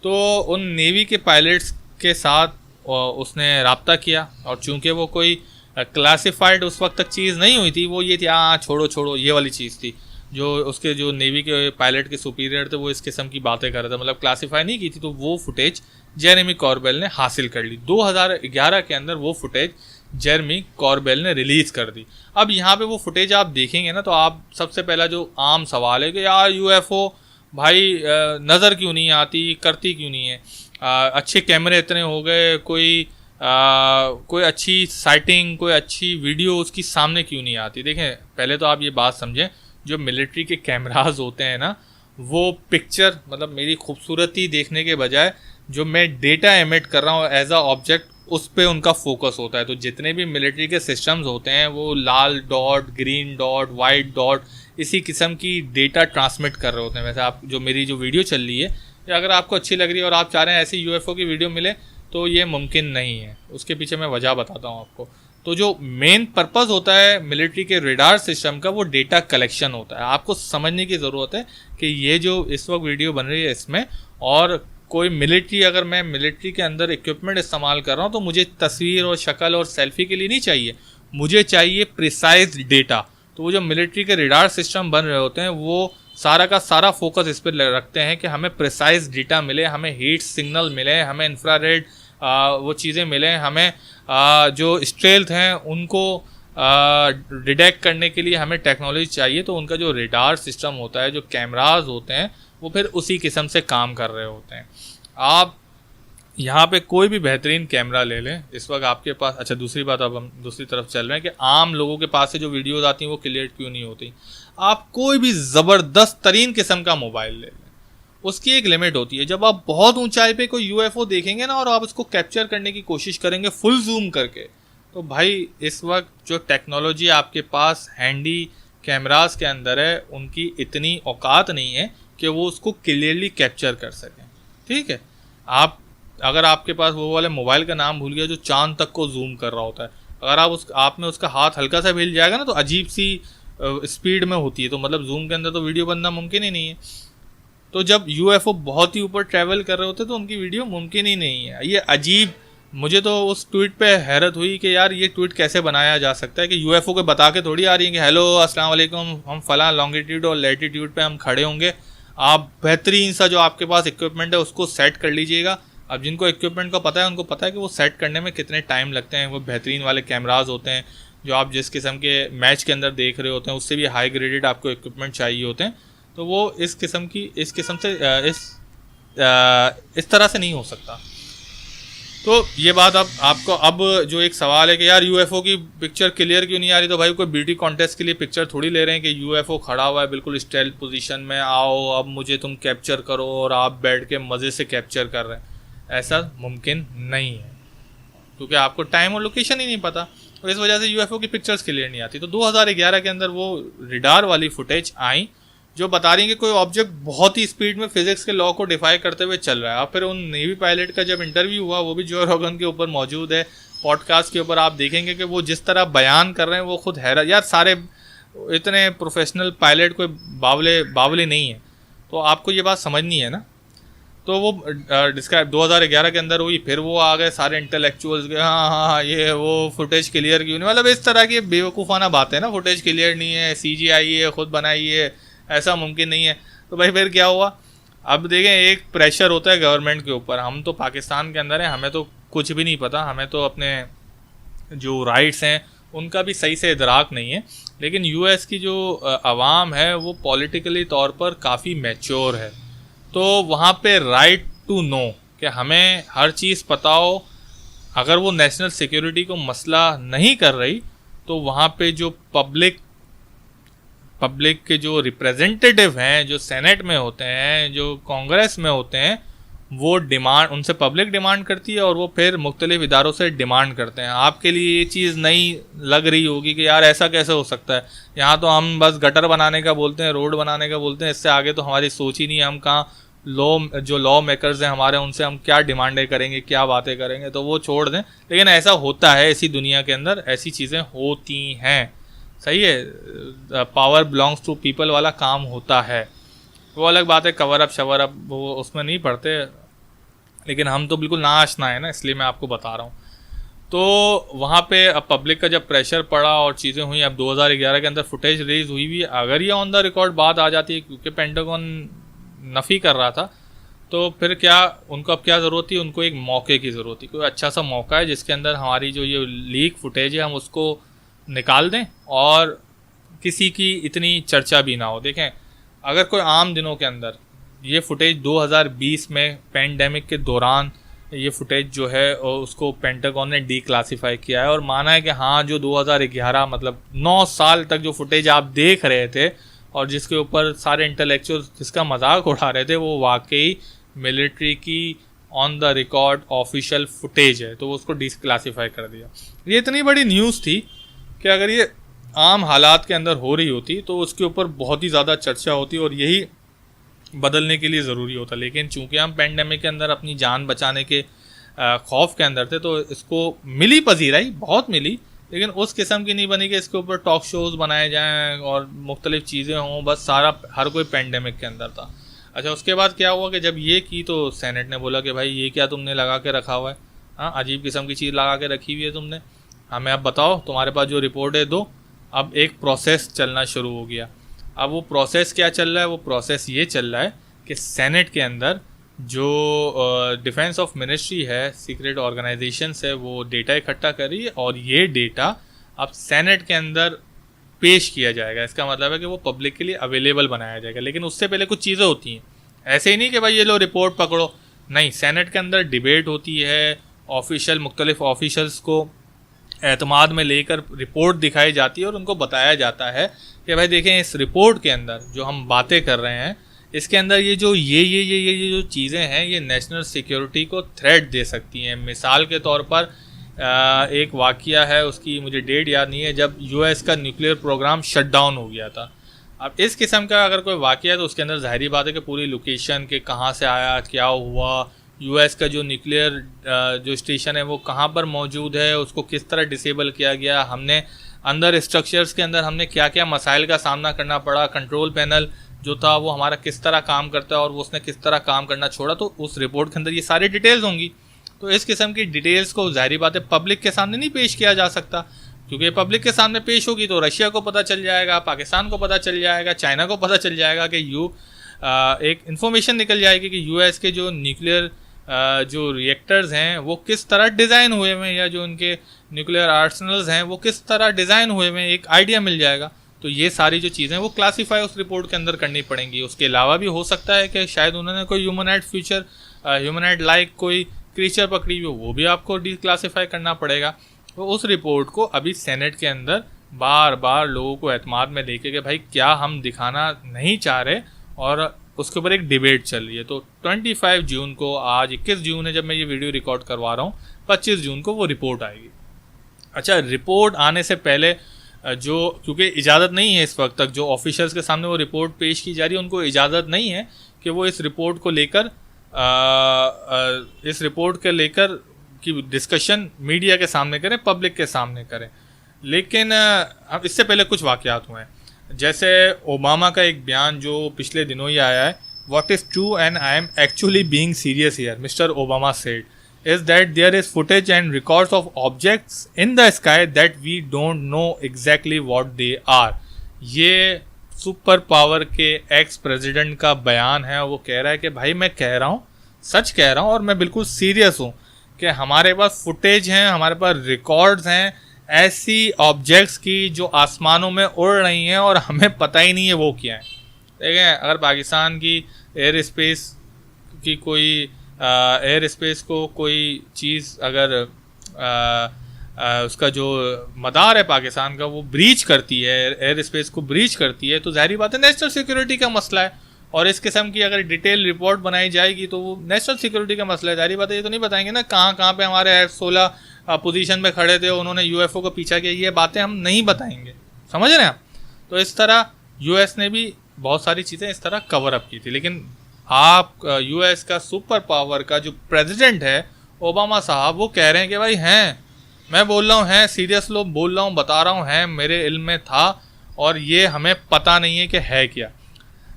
तो उन नेवी के पायलट्स के साथ उसने राब्ता किया, और चूंकि वो कोई क्लासिफाइड उस वक्त तक चीज़ नहीं हुई थी, वो ये थी छोड़ो छोड़ो, ये वाली चीज़ थी, जो उसके जो नेवी के पायलट के सुपीरियर थे वो इस किस्म की बातें कर रहे थे, मतलब क्लासिफाई नहीं की थी। तो वो फुटेज जेरेमी कॉर्बेल ने हासिल कर ली। 2011 के अंदर वो फुटेज जेरेमी कॉर्बेल ने रिलीज़ कर दी। अब यहाँ पे वो फुटेज आप देखेंगे ना, तो आप सबसे पहला जो आम सवाल है कि यार यूएफओ भाई नज़र क्यों नहीं आती, करती क्यों नहीं है, अच्छे कैमरे इतने हो गए, कोई अच्छी साइटिंग, कोई अच्छी वीडियो उसकी सामने क्यों नहीं आती। देखें, पहले तो आप ये बात समझें, जो मिलिट्री के कैमराज होते हैं ना, वो पिक्चर, मतलब मेरी खूबसूरती देखने के बजाय जो मैं डेटा एमिट कर रहा हूँ एज अ ऑब्जेक्ट, उस पर उनका फोकस होता है। तो जितने भी मिलिट्री के सिस्टम्स होते हैं वो लाल dot, green dot, white dot, इसी किस्म की डेटा ट्रांसमिट कर रहे होते हैं। वैसे आप जो मेरी जो वीडियो चल रही है, या अगर आपको अच्छी लग रही है और आप चाह रहे हैं ऐसी यूएफओ की वीडियो मिले, तो ये मुमकिन नहीं है। उसके पीछे मैं वजह बताता हूँ आपको। तो जो मेन पर्पस होता है मिलिट्री के रेडार सिस्टम का, वो डेटा कलेक्शन होता है। आपको समझने की ज़रूरत है कि ये जो इस वक्त वीडियो बन रही है इसमें, और कोई मिलिट्री, अगर मैं मिलिट्री के अंदर इक्विपमेंट इस्तेमाल कर रहा हूँ तो मुझे तस्वीर और शक्ल और सेल्फी के लिए नहीं चाहिए, मुझे चाहिए प्रिसाइज डेटा। तो वो जो मिलिट्री के रेडार सिस्टम बन रहे होते हैं वो सारा का सारा फोकस इस पर रखते हैं कि हमें प्रिसाइज डेटा मिले, हमें हीट सिग्नल मिले, हमें इंफ्रारेड वो चीज़ें मिलें, हमें जो स्ट्रेल्थ हैं उनको डिटेक्ट करने के लिए हमें टेक्नोलॉजी चाहिए। तो उनका जो रेडार सिस्टम होता है, जो कैमराज होते हैं, वो फिर उसी किस्म से काम कर रहे होते हैं। आप यहाँ पे कोई भी बेहतरीन कैमरा ले लें इस वक्त आपके पास। अच्छा, दूसरी बात, अब हम दूसरी तरफ चल रहे हैं कि आम लोगों के पास से जो वीडियोज़ आती हैं वो क्लियर क्यों नहीं होती। आप कोई भी ज़बरदस्त तरीन किस्म का मोबाइल ले लें, उसकी एक लिमिट होती है। जब आप बहुत ऊंचाई पे कोई यूएफओ देखेंगे ना और आप उसको कैप्चर करने की कोशिश करेंगे फुल जूम करके, तो भाई इस वक्त जो टेक्नोलॉजी आपके पास हैंडी कैमरास के अंदर है, उनकी इतनी औकात नहीं है कि वो उसको क्लियरली कैप्चर कर सकें। ठीक है, आप अगर आपके पास वो वाले मोबाइल का नाम भूल गया जो चांद तक को जूम कर रहा होता है, अगर आप में उसका हाथ हल्का सा हिल जाएगा ना तो अजीब सी स्पीड में होती है, तो मतलब जूम के अंदर तो वीडियो बनना मुमकिन ही नहीं है। तो जब यूएफओ बहुत ही ऊपर ट्रैवल कर रहे होते तो उनकी वीडियो मुमकिन ही नहीं है। ये अजीब, मुझे तो उस ट्वीट पे हैरत हुई कि यार ये ट्वीट कैसे बनाया जा सकता है कि यूएफओ को बता के थोड़ी आ रही है कि हेलो अस्सलाम वालेकुम, हम फलां लॉन्गिट्यूड और लैटिट्यूड पे हम खड़े होंगे, आप बेहतरीन सा जो आपके पास इक्विपमेंट है उसको सेट कर लीजिएगा। अब जिनको इक्विपमेंट का पता है उनको पता है कि वो सेट करने में कितने टाइम लगते हैं। वो बेहतरीन वाले कैमराज होते हैं जो आप जिस किस्म के मैच के अंदर देख रहे होते हैं, उससे भी हाई ग्रेडेड आपको इक्विपमेंट चाहिए होते हैं। तो वो इस किस्म से इस तरह से नहीं हो सकता। तो ये बात अब जो एक सवाल है कि यार यूएफओ की पिक्चर क्लियर क्यों नहीं आ रही, तो भाई कोई ब्यूटी कॉन्टेस्ट के लिए पिक्चर थोड़ी ले रहे हैं कि यूएफओ खड़ा हुआ है बिल्कुल स्टेल्थ पोजीशन में, आओ अब मुझे तुम कैप्चर करो, और आप बैठ के मज़े से कैप्चर कर रहे हैं। ऐसा मुमकिन नहीं है क्योंकि आपको टाइम और लोकेशन ही नहीं पता, तो इस वजह से यूएफओ की पिक्चर्स क्लियर नहीं आती। तो 2011 के अंदर वो रेडार वाली फुटेज आई जो बता रही है कि कोई ऑब्जेक्ट बहुत ही स्पीड में फिजिक्स के लॉ को डिफाई करते हुए चल रहा है। अब फिर उन नेवी पायलट का जब इंटरव्यू हुआ, वो भी जो रोगन के ऊपर मौजूद है पॉडकास्ट के ऊपर, आप देखेंगे कि वो जिस तरह बयान कर रहे हैं वो खुद हैरान, यार सारे इतने प्रोफेशनल पायलट कोई बावले नहीं है, तो आपको ये बात समझनी है ना। तो वो डिस्क्राइब 2011 के अंदर हुई, फिर वो आ गए सारे इंटेलेक्चुअल्स के, हाँ ये वो फुटेज क्लियर क्यों नहीं, मतलब इस तरह की बेवकूफ़ाना बात है ना, फुटेज क्लियर नहीं है, CGI है, खुद बनाई है, ऐसा मुमकिन नहीं है। तो भाई फिर क्या हुआ, अब देखें एक प्रेशर होता है गवर्नमेंट के ऊपर। हम तो पाकिस्तान के अंदर हैं, हमें तो कुछ भी नहीं पता, हमें तो अपने जो राइट्स हैं उनका भी सही से इदराक नहीं है। लेकिन US की जो अवाम है वो पॉलिटिकली तौर पर काफ़ी मैच्योर है, तो वहाँ पे राइट टू नो कि हमें हर चीज़ पता हो, अगर वो नेशनल सिक्योरिटी को मसला नहीं कर रही तो वहाँ पे जो पब्लिक के जो रिप्रेजेंटेटिव हैं, जो सेनेट में होते हैं, जो कांग्रेस में होते हैं, वो डिमांड, उनसे पब्लिक डिमांड करती है और वो फिर मुख्तलिफ इदारों से डिमांड करते हैं। आपके लिए ये चीज़ नई लग रही होगी कि यार ऐसा कैसे हो सकता है, यहाँ तो हम बस गटर बनाने का बोलते हैं, रोड बनाने का बोलते हैं, इससे आगे तो हमारी सोच ही नहीं है। हम कहाँ जो लॉ मेकर्स हैं हमारे, उनसे हम क्या डिमांडें करेंगे, क्या बातें करेंगे, तो वो छोड़ दें। लेकिन ऐसा होता है, इसी दुनिया के अंदर ऐसी चीज़ें होती हैं। सही है, पावर बिलोंग्स टू पीपल वाला काम होता है। वो अलग बात है, कवर अप शवर अप वो उसमें नहीं पढ़ते, लेकिन हम तो बिल्कुल ना आशना है ना, इसलिए मैं आपको बता रहा हूँ। तो वहाँ पे अब पब्लिक का जब प्रेशर पड़ा और चीज़ें हुई, अब 2011 के अंदर फुटेज रिलीज हुई भी, अगर ये ऑन द रिकॉर्ड बात आ जाती है, क्योंकि पेंटागन नफ़ी कर रहा था, तो फिर क्या उनको अब क्या ज़रूरत थी, उनको एक मौके की ज़रूरत थी। कोई अच्छा सा मौका है जिसके अंदर हमारी जो ये लीक फुटेज है हम उसको निकाल दें और किसी की इतनी चर्चा भी ना हो। देखें, अगर कोई आम दिनों के अंदर ये फुटेज 2020 में पैंडेमिक के दौरान ये फुटेज जो है उसको पेंटागन ने डीक्लासिफाई किया है और माना है कि हाँ, जो 2011 मतलब 9 साल तक जो फुटेज आप देख रहे थे और जिसके ऊपर सारे इंटेलेक्चुअल्स जिसका मजाक उड़ा रहे थे, वो वाकई मिलिट्री की on the record official footage है, तो वो उसको डिक्लासिफाई कर दिया। ये इतनी बड़ी न्यूज़ थी कि अगर ये आम हालात के अंदर हो रही होती तो उसके ऊपर बहुत ही ज़्यादा चर्चा होती और यही बदलने के लिए ज़रूरी होता। लेकिन चूंकि हम पेंडेमिक के अंदर अपनी जान बचाने के खौफ के अंदर थे, तो इसको मिली पजीराई बहुत मिली, लेकिन उस किस्म की नहीं बनी कि इसके ऊपर टॉक शोज़ बनाए जाएं और मुख्तलिफ चीज़ें हों। बस सारा हर कोई पेंडेमिक के अंदर था। अच्छा, उसके बाद क्या हुआ कि जब ये की तो सेनेट ने बोला कि भाई ये क्या तुमने लगा के रखा हुआ है, हाँ अजीब किस्म की चीज़ लगा के रखी हुई है तुमने, हमें अब बताओ, तुम्हारे पास जो रिपोर्ट है दो। अब एक प्रोसेस चलना शुरू हो गया। अब वो प्रोसेस क्या चल रहा है, वो प्रोसेस ये चल रहा है कि सेनेट के अंदर जो डिफेंस ऑफ मिनिस्ट्री है, सीक्रेट ऑर्गेनाइजेशन है, वो डेटा इकट्ठा कर रही है और ये डेटा अब सेनेट के अंदर पेश किया जाएगा। इसका मतलब है कि वो पब्लिक के लिए अवेलेबल बनाया जाएगा। लेकिन उससे पहले कुछ चीज़ें होती हैं, ऐसे ही नहीं कि भाई ये लो रिपोर्ट पकड़ो, नहीं, सेनेट के अंदर डिबेट होती है, मुख्तलिफ ऑफिशल्स को एतमाद में लेकर रिपोर्ट दिखाई जाती है और उनको बताया जाता है कि भाई देखें, इस रिपोर्ट के अंदर जो हम बातें कर रहे हैं, इसके अंदर ये जो जो चीज़ें हैं, ये नेशनल सिक्योरिटी को थ्रेट दे सकती हैं। मिसाल के तौर पर एक वाक़या है, उसकी मुझे डेट याद नहीं है, जब यूएस का न्यूक्लियर प्रोग्राम शट डाउन हो गया था। अब इस किस्म का अगर कोई वाक़या है तो उसके अंदर ज़ाहिरी बात है कि पूरी लोकेशन के कहाँ से आया, क्या हुआ, यूएस का जो न्यूक्लियर जो स्टेशन है वो कहाँ पर मौजूद है, उसको किस तरह डिसेबल किया गया, हमने अंदर स्ट्रक्चर्स के अंदर हमने क्या क्या मसाइल का सामना करना पड़ा, कंट्रोल पैनल जो था वो हमारा किस तरह काम करता है और वो उसने किस तरह काम करना छोड़ा, तो उस रिपोर्ट के अंदर ये सारी डिटेल्स होंगी। तो इस किस्म की डिटेल्स को ज़ाहिरी बात है पब्लिक के सामने नहीं पेश किया जा सकता, क्योंकि पब्लिक के सामने पेश होगी तो रशिया को पता चल जाएगा, पाकिस्तान को पता चल जाएगा, चाइना को पता चल जाएगा कि एक इन्फॉर्मेशन निकल जाएगी कि यूएस के जो न्यूक्लियर जो रिएक्टर्स हैं वो किस तरह डिज़ाइन हुए हैं, या जो उनके न्यूक्लियर आर्सनल्स हैं वो किस तरह डिज़ाइन हुए हैं, एक आइडिया मिल जाएगा। तो ये सारी जो चीज़ें वो क्लासीफाई उस रिपोर्ट के अंदर करनी पड़ेंगी। उसके अलावा भी हो सकता है कि शायद उन्होंने कोई ह्यूमनहाइड लाइक कोई क्रीचर पकड़ी हुई, वो भी आपको डिक्लासीफाई करना पड़ेगा। तो उस रिपोर्ट को अभी सेनेट के अंदर बार बार लोगों को एतमाद में लेके कि भाई क्या हम दिखाना नहीं चाह रहे, और उसके ऊपर एक डिबेट चल रही है। तो 25 जून को, आज 21 जून है जब मैं ये वीडियो रिकॉर्ड करवा रहा हूँ, 25 जून को वो रिपोर्ट आएगी। अच्छा, रिपोर्ट आने से पहले क्योंकि इजाज़त नहीं है इस वक्त तक, जो ऑफिशियल्स के सामने वो रिपोर्ट पेश की जा रही है उनको इजाज़त नहीं है कि वो इस रिपोर्ट के लेकर की डिस्कशन मीडिया के सामने करें, पब्लिक के सामने करें। लेकिन अब इससे पहले कुछ वाक़यात हुए हैं, जैसे ओबामा का एक बयान जो पिछले दिनों ही आया है, what is true and I am actually being serious here, mister Obama said is that there is footage and records of objects in the sky that we don't know exactly what they are। ये सुपर पावर के एक्स प्रेसिडेंट का बयान है। वो कह रहा है कि भाई मैं कह रहा हूँ, सच कह रहा हूँ और मैं बिल्कुल सीरियस हूँ कि हमारे पास फुटेज हैं, हमारे पास रिकॉर्ड्स हैं ऐसी ऑब्जेक्ट्स की जो आसमानों में उड़ रही हैं और हमें पता ही नहीं है वो क्या है। देखें, अगर पाकिस्तान की एयर स्पेस की कोई एयर स्पेस को कोई चीज़ अगर उसका जो मदार है पाकिस्तान का वो ब्रीच करती है, एयर स्पेस को ब्रीच करती है, तो जाहिर बात है नेशनल सिक्योरिटी का मसला है। और इस किस्म की अगर डिटेल रिपोर्ट बनाई जाएगी तो वो नेशनल सिक्योरिटी का मसला है। जाहिर बात है ये तो नहीं बताएंगे ना कहाँ कहाँ पे हमारे F-16 पोजीशन पे खड़े थे, उन्होंने UFO का पीछा किया, ये बातें हम नहीं बताएंगे, समझ रहे हैं आप। तो इस तरह US ने भी बहुत सारी चीज़ें इस तरह कवर अप की थी। लेकिन आप US का सुपर पावर का जो प्रेसिडेंट है ओबामा साहब, वो कह रहे हैं कि भाई हैं, मैं बोल रहा हूँ हैं, सीरियस लो बोल रहा हूँ, बता रहा हूँ हैं, मेरे इल्म में था और ये हमें पता नहीं है कि है क्या।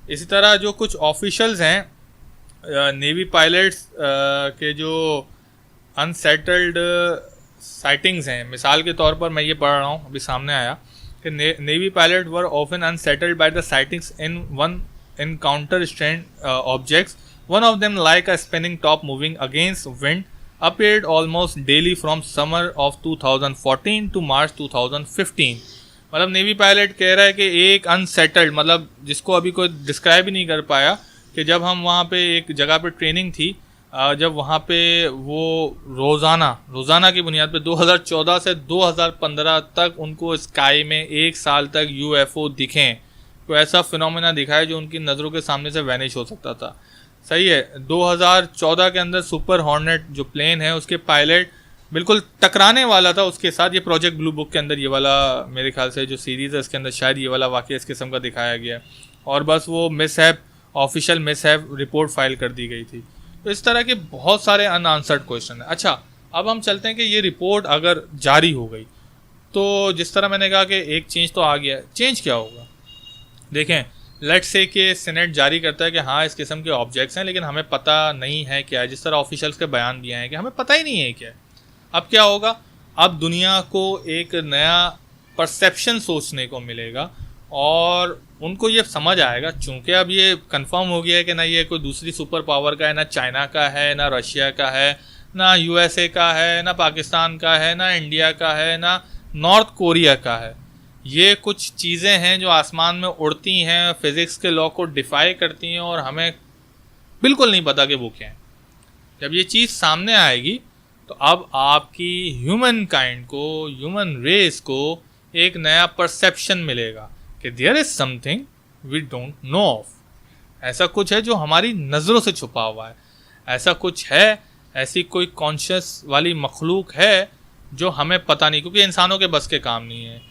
इसी तरह जो कुछ ऑफिशियल्स हैं नेवी पायलट्स के जो अनसेटल्ड साइटिंग्स हैं, मिसाल के तौर पर मैं ये पढ़ रहा हूँ, अभी सामने आया कि navy pilot were often unsettled by the sightings in encounter strange objects. One of them, like a spinning top moving against wind, appeared almost daily from summer of 2014 to March 2015. मतलब नेवी पायलट कह रहा है कि एक अनसेटल्ड, मतलब जिसको अभी कोई डिस्क्राइब ही नहीं कर पाया, कि जब हम वहाँ पे एक जगह पे ट्रेनिंग थी, जब वहाँ पे वो रोज़ाना की बुनियाद पे 2014 से 2015 तक उनको स्काई में एक साल तक UFO दिखें, तो ऐसा फिनोमेना दिखाया जो उनकी नज़रों के सामने से वैनिश हो सकता था। सही है, 2014 के अंदर सुपर हॉर्नेट जो प्लेन है उसके पायलट बिल्कुल टकराने वाला था उसके साथ। ये प्रोजेक्ट ब्लू बुक के अंदर ये वाला, मेरे ख्याल से जो सीरीज़ है इसके अंदर शायद ये वाला वाक़या इस किस्म का दिखाया गया है, और बस वो ऑफिशियल मिसहैप रिपोर्ट फाइल कर दी गई थी। तो इस तरह के बहुत सारे अनआंसर्ड क्वेश्चन है। अच्छा, अब हम चलते हैं कि ये रिपोर्ट अगर जारी हो गई तो जिस तरह मैंने कहा कि एक चेंज तो आ गया, चेंज क्या होगा? देखें, लेट्स से कि सीनेट जारी करता है कि हाँ इस किस्म के ऑब्जेक्ट्स हैं, लेकिन हमें पता नहीं है क्या है, जिस तरह ऑफिशियल्स के बयान दिए हैं कि हमें पता ही नहीं है क्या है। अब क्या होगा? अब दुनिया को एक नया परसेप्शन सोचने को मिलेगा और उनको ये समझ आएगा, चूँकि अब ये कंफर्म हो गया है कि ना ये कोई दूसरी सुपर पावर का है, ना चाइना का है, ना रशिया का है, ना USA का है, ना पाकिस्तान का है, ना इंडिया का है, ना नॉर्थ कोरिया का है। ये कुछ चीज़ें हैं जो आसमान में उड़ती हैं, फिज़िक्स के लॉ को डिफ़ाई करती हैं और हमें बिल्कुल नहीं पता कि वो क्या है। जब ये चीज़ सामने आएगी तो अब आपकी ह्यूमन काइंड को, ह्यूमन रेस को एक नया परसेप्शन मिलेगा कि there is something we don't know of. ऐसा कुछ है जो हमारी नज़रों से छुपा हुआ है, ऐसा कुछ है, ऐसी कोई कॉन्शियस वाली मखलूक है जो हमें पता नहीं, क्योंकि इंसानों के बस के काम नहीं है।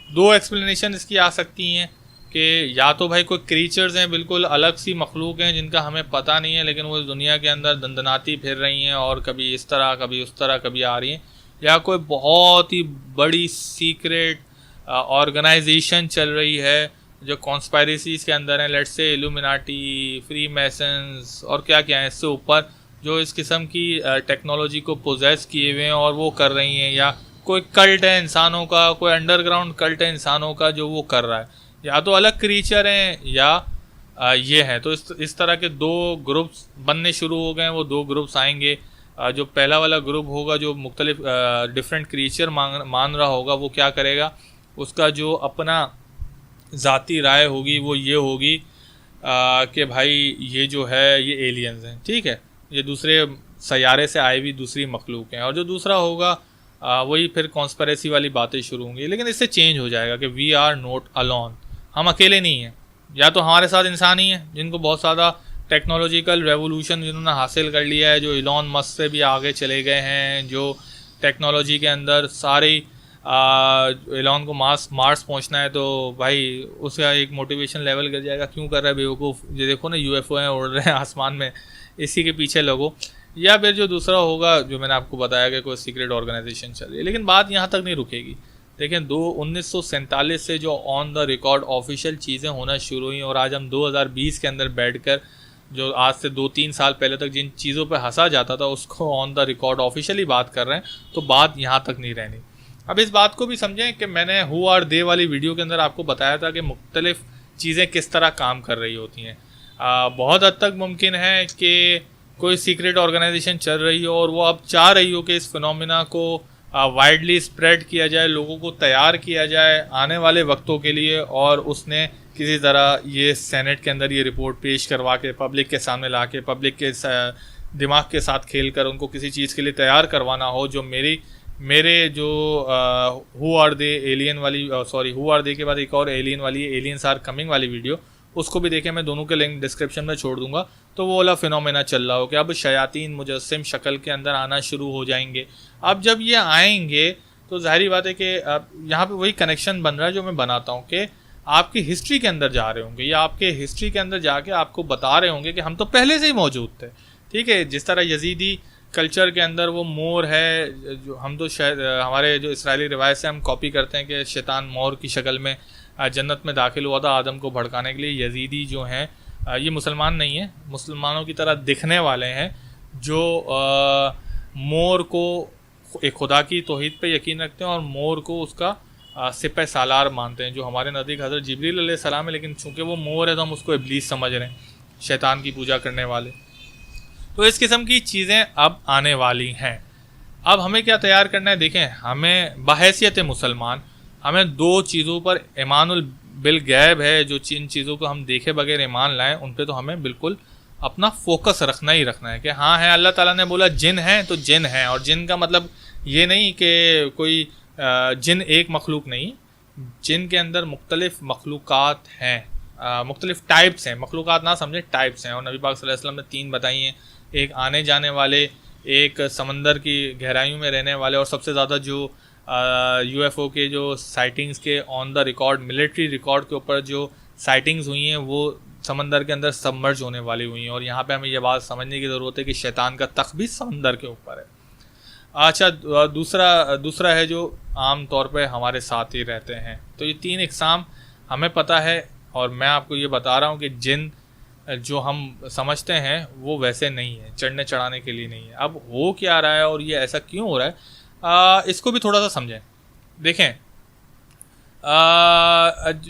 दो एक्सप्लेनेशन इसकी आ सकती हैं कि या तो भाई कोई क्रीचर्स हैं, बिल्कुल अलग सी मखलूक हैं जिनका हमें पता नहीं है, लेकिन वो दुनिया के अंदर दंदनाती फिर रही हैं और कभी इस तरह कभी उस तरह कभी आ रही हैं, या कोई बहुत ही बड़ी सीक्रेट ऑर्गेनाइजेशन चल रही है जो कॉन्स्पायरेसीज़ के अंदर हैं, let's say illuminati, free masons और क्या क्या है इससे ऊपर, जो इस किस्म की टेक्नोलॉजी को पोजेस किए हुए हैं और वो कर रही हैं, या कोई कल्ट है इंसानों का, कोई अंडरग्राउंड कल्ट है इंसानों का जो वो कर रहा है, या तो अलग क्रीचर हैं या ये हैं। तो इस तरह के दो ग्रुप्स बनने शुरू हो गए हैं। वो दो ग्रुप्स आएंगे, जो पहला वाला ग्रुप होगा जो मुख्तलिफ डिफरेंट क्रीचर मान रहा होगा, वो क्या करेगा, उसका जो अपना ज़ाती राय होगी वो ये होगी कि भाई ये जो है ये एलियंस हैं, ठीक है, ये दूसरे सैयारे से आए हुई दूसरी मखलूक हैं। और जो दूसरा होगा वही फिर कॉन्स्पिरेसी वाली बातें शुरू होंगी, लेकिन इससे चेंज हो जाएगा कि वी आर नॉट अलोन, हम अकेले नहीं हैं। या तो हमारे साथ इंसान ही हैं जिनको बहुत ज़्यादा टेक्नोलॉजिकल रेवोल्यूशन जिन्होंने हासिल कर लिया है, जो इलॉन मस्क से भी आगे चले गए हैं, जो टेक्नोलॉजी के अंदर सारी इलॉन को मार्स पहुंचना है तो भाई उसका एक मोटिवेशन लेवल गिर जाएगा, क्यों कर रहा है बेवकूफ़, ये देखो ना UFO हैं उड़ रहे हैं आसमान में, इसी के पीछे लगो। या फिर जो दूसरा होगा जो मैंने आपको बताया कि कोई सीक्रेट ऑर्गेनाइजेशन चल रही है। लेकिन बात यहाँ तक नहीं रुकेगी। देखें 1947 से जो ऑन द रिकॉर्ड ऑफिशियल चीज़ें होना शुरू हुई और आज हम 2020 के अंदर बैठकर जो आज से 2-3 साल पहले तक जिन चीज़ों पे हंसा जाता था उसको ऑन द रिकॉर्ड ऑफिशियली बात कर रहे हैं, तो बात यहाँ तक नहीं रहनी। अब इस बात को भी समझें कि मैंने हु आर दे वाली वीडियो के अंदर आपको बताया था कि मुख्तलिफ चीज़ें किस तरह काम कर रही होती हैं। बहुत हद तक मुमकिन है कि कोई सीक्रेट ऑर्गेनाइजेशन चल रही हो और वो अब चाह रही हो कि इस फिनोमिना को वाइडली स्प्रेड किया जाए, लोगों को तैयार किया जाए आने वाले वक्तों के लिए, और उसने किसी तरह ये सेनेट के अंदर ये रिपोर्ट पेश करवा के पब्लिक के सामने ला के पब्लिक के दिमाग के साथ खेल कर उनको किसी चीज़ के लिए तैयार करवाना हो जो मेरे जो हु आर दे एलियन वाली, सॉरी हु आर दे के बाद एक और एलियन वाली एलियंस आर कमिंग वाली वीडियो, उसको भी देखें, मैं दोनों के लिंक डिस्क्रिप्शन में छोड़ दूंगा। तो वो वाला फिनोमेना चल रहा हो कि अब शयातीन मुजस्सिम शक्ल के अंदर आना शुरू हो जाएंगे। अब जब ये आएंगे तो जाहिर बात है कि यहाँ पे वही कनेक्शन बन रहा है जो मैं बनाता हूँ कि आपकी हिस्ट्री के अंदर जा रहे होंगे या आपके हिस्ट्री के अंदर जाके आपको बता रहे होंगे कि हम तो पहले से ही मौजूद थे। ठीक है, जिस तरह यजीदी कल्चर के अंदर वो मोर है, जो हम तो शायद हमारे जो इसराइली रिवायत से हम कॉपी करते हैं कि शैतान मोर की शक्ल में जन्नत में दाखिल हुआ था आदम को भड़काने के लिए। यजीदी जो हैं ये मुसलमान नहीं है, मुसलमानों की तरह दिखने वाले हैं, जो मोर को एक खुदा की तौहीद पे यकीन रखते हैं और मोर को उसका सिपह सालार मानते हैं, जो हमारे नज़दीक हज़रत जिब्रील अलैहिस्सलाम है, लेकिन चूँकि वो मोर है तो हम उसको इब्लीस समझ रहे हैं, शैतान की पूजा करने वाले। तो इस किस्म की चीज़ें अब आने वाली हैं। अब हमें क्या तैयार करना है? देखें, हमें बहैसियत मुसलमान हमें दो चीज़ों पर ईमानुल बिल गैब है, जो जिन चीज़ों को हम देखे बगैर ईमान लाएं उन पे तो हमें बिल्कुल अपना फोकस रखना ही रखना है कि हाँ है, अल्लाह ताला ने बोला जिन है तो जिन है। और जिन का मतलब ये नहीं कि कोई जिन एक मखलूक नहीं, जिन के अंदर मुख्तलिफ मखलूक़ात हैं, मुख्तलिफ टाइप्स हैं, मखलूक़ात ना समझें, टाइप्स हैं। और नबी पाक सल्लल्लाहु अलैहि वसल्लम ने 3 बताई हैं, एक आने जाने वाले, एक समंदर की गहराइयों में रहने वाले, और सबसे ज़्यादा जो UFO के जो साइटिंग्स के on the record, military record के ऊपर जो साइटिंग्स हुई हैं वो समंदर के अंदर सबमर्ज होने वाली हुई हैं। और यहाँ पे हमें ये बात समझने की ज़रूरत है कि शैतान का तख्त भी समंदर के ऊपर है। अच्छा, दूसरा है जो आम तौर पे हमारे साथ ही रहते हैं। तो ये 3 इकसाम हमें पता है, और मैं आपको ये बता रहा हूँ कि जिन जो हम समझते हैं वो वैसे नहीं है, चढ़ने चढ़ाने के लिए नहीं है। अब हो क्या रहा है और ये ऐसा क्यों हो रहा है, इसको भी थोड़ा सा समझें। देखें,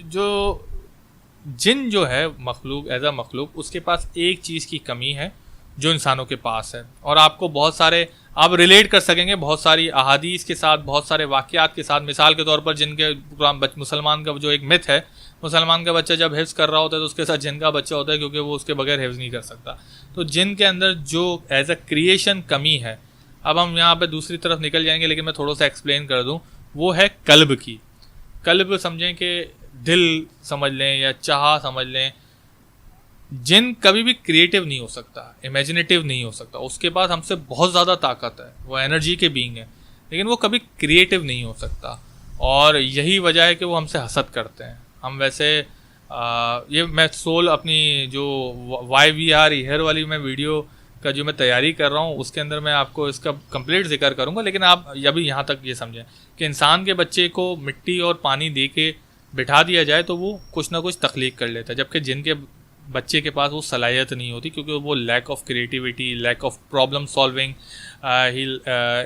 जो जिन जो है मखलूक, एज अ मखलूक, उसके पास एक चीज़ की कमी है जो इंसानों के पास है। और आपको बहुत सारे आप रिलेट कर सकेंगे बहुत सारी अहादीस के साथ, बहुत सारे वाक़यात के साथ। मिसाल के तौर पर जिनके मुसलमान का जो एक मिथ है, मुसलमान का बच्चा जब हिफ्ज़ कर रहा होता है तो उसके साथ जिन का बच्चा होता है, क्योंकि वो उसके बगैर हिफ्ज़ नहीं कर सकता। तो जिन के अंदर जो एज अ क्रिएशन कमी है, अब हम यहाँ पे दूसरी तरफ निकल जाएंगे, लेकिन मैं थोड़ा सा एक्सप्लेन कर दूँ, वो है कल्ब की। कल्ब समझें कि दिल समझ लें या चाह समझ लें। जिन कभी भी क्रिएटिव नहीं हो सकता, इमेजिनेटिव नहीं हो सकता, उसके पास हमसे बहुत ज़्यादा ताकत है, वो एनर्जी के बीइंग है, लेकिन वो कभी क्रिएटिव नहीं हो सकता। और यही वजह है कि वो हमसे हसद करते हैं। हम वैसे ये मैं सोल अपनी जो YVR ईयर वाली मैं वीडियो का जो मैं तैयारी कर रहा हूँ उसके अंदर मैं आपको इसका कंप्लीट जिक्र करूँगा, लेकिन आप अभी यहाँ तक ये समझें कि इंसान के बच्चे को मिट्टी और पानी दे के बिठा दिया जाए तो वो कुछ ना कुछ तख्लीक कर लेता है, जबकि जिनके बच्चे के पास वो सलाहियत नहीं होती, क्योंकि वो lack of creativity, lack of problem solving,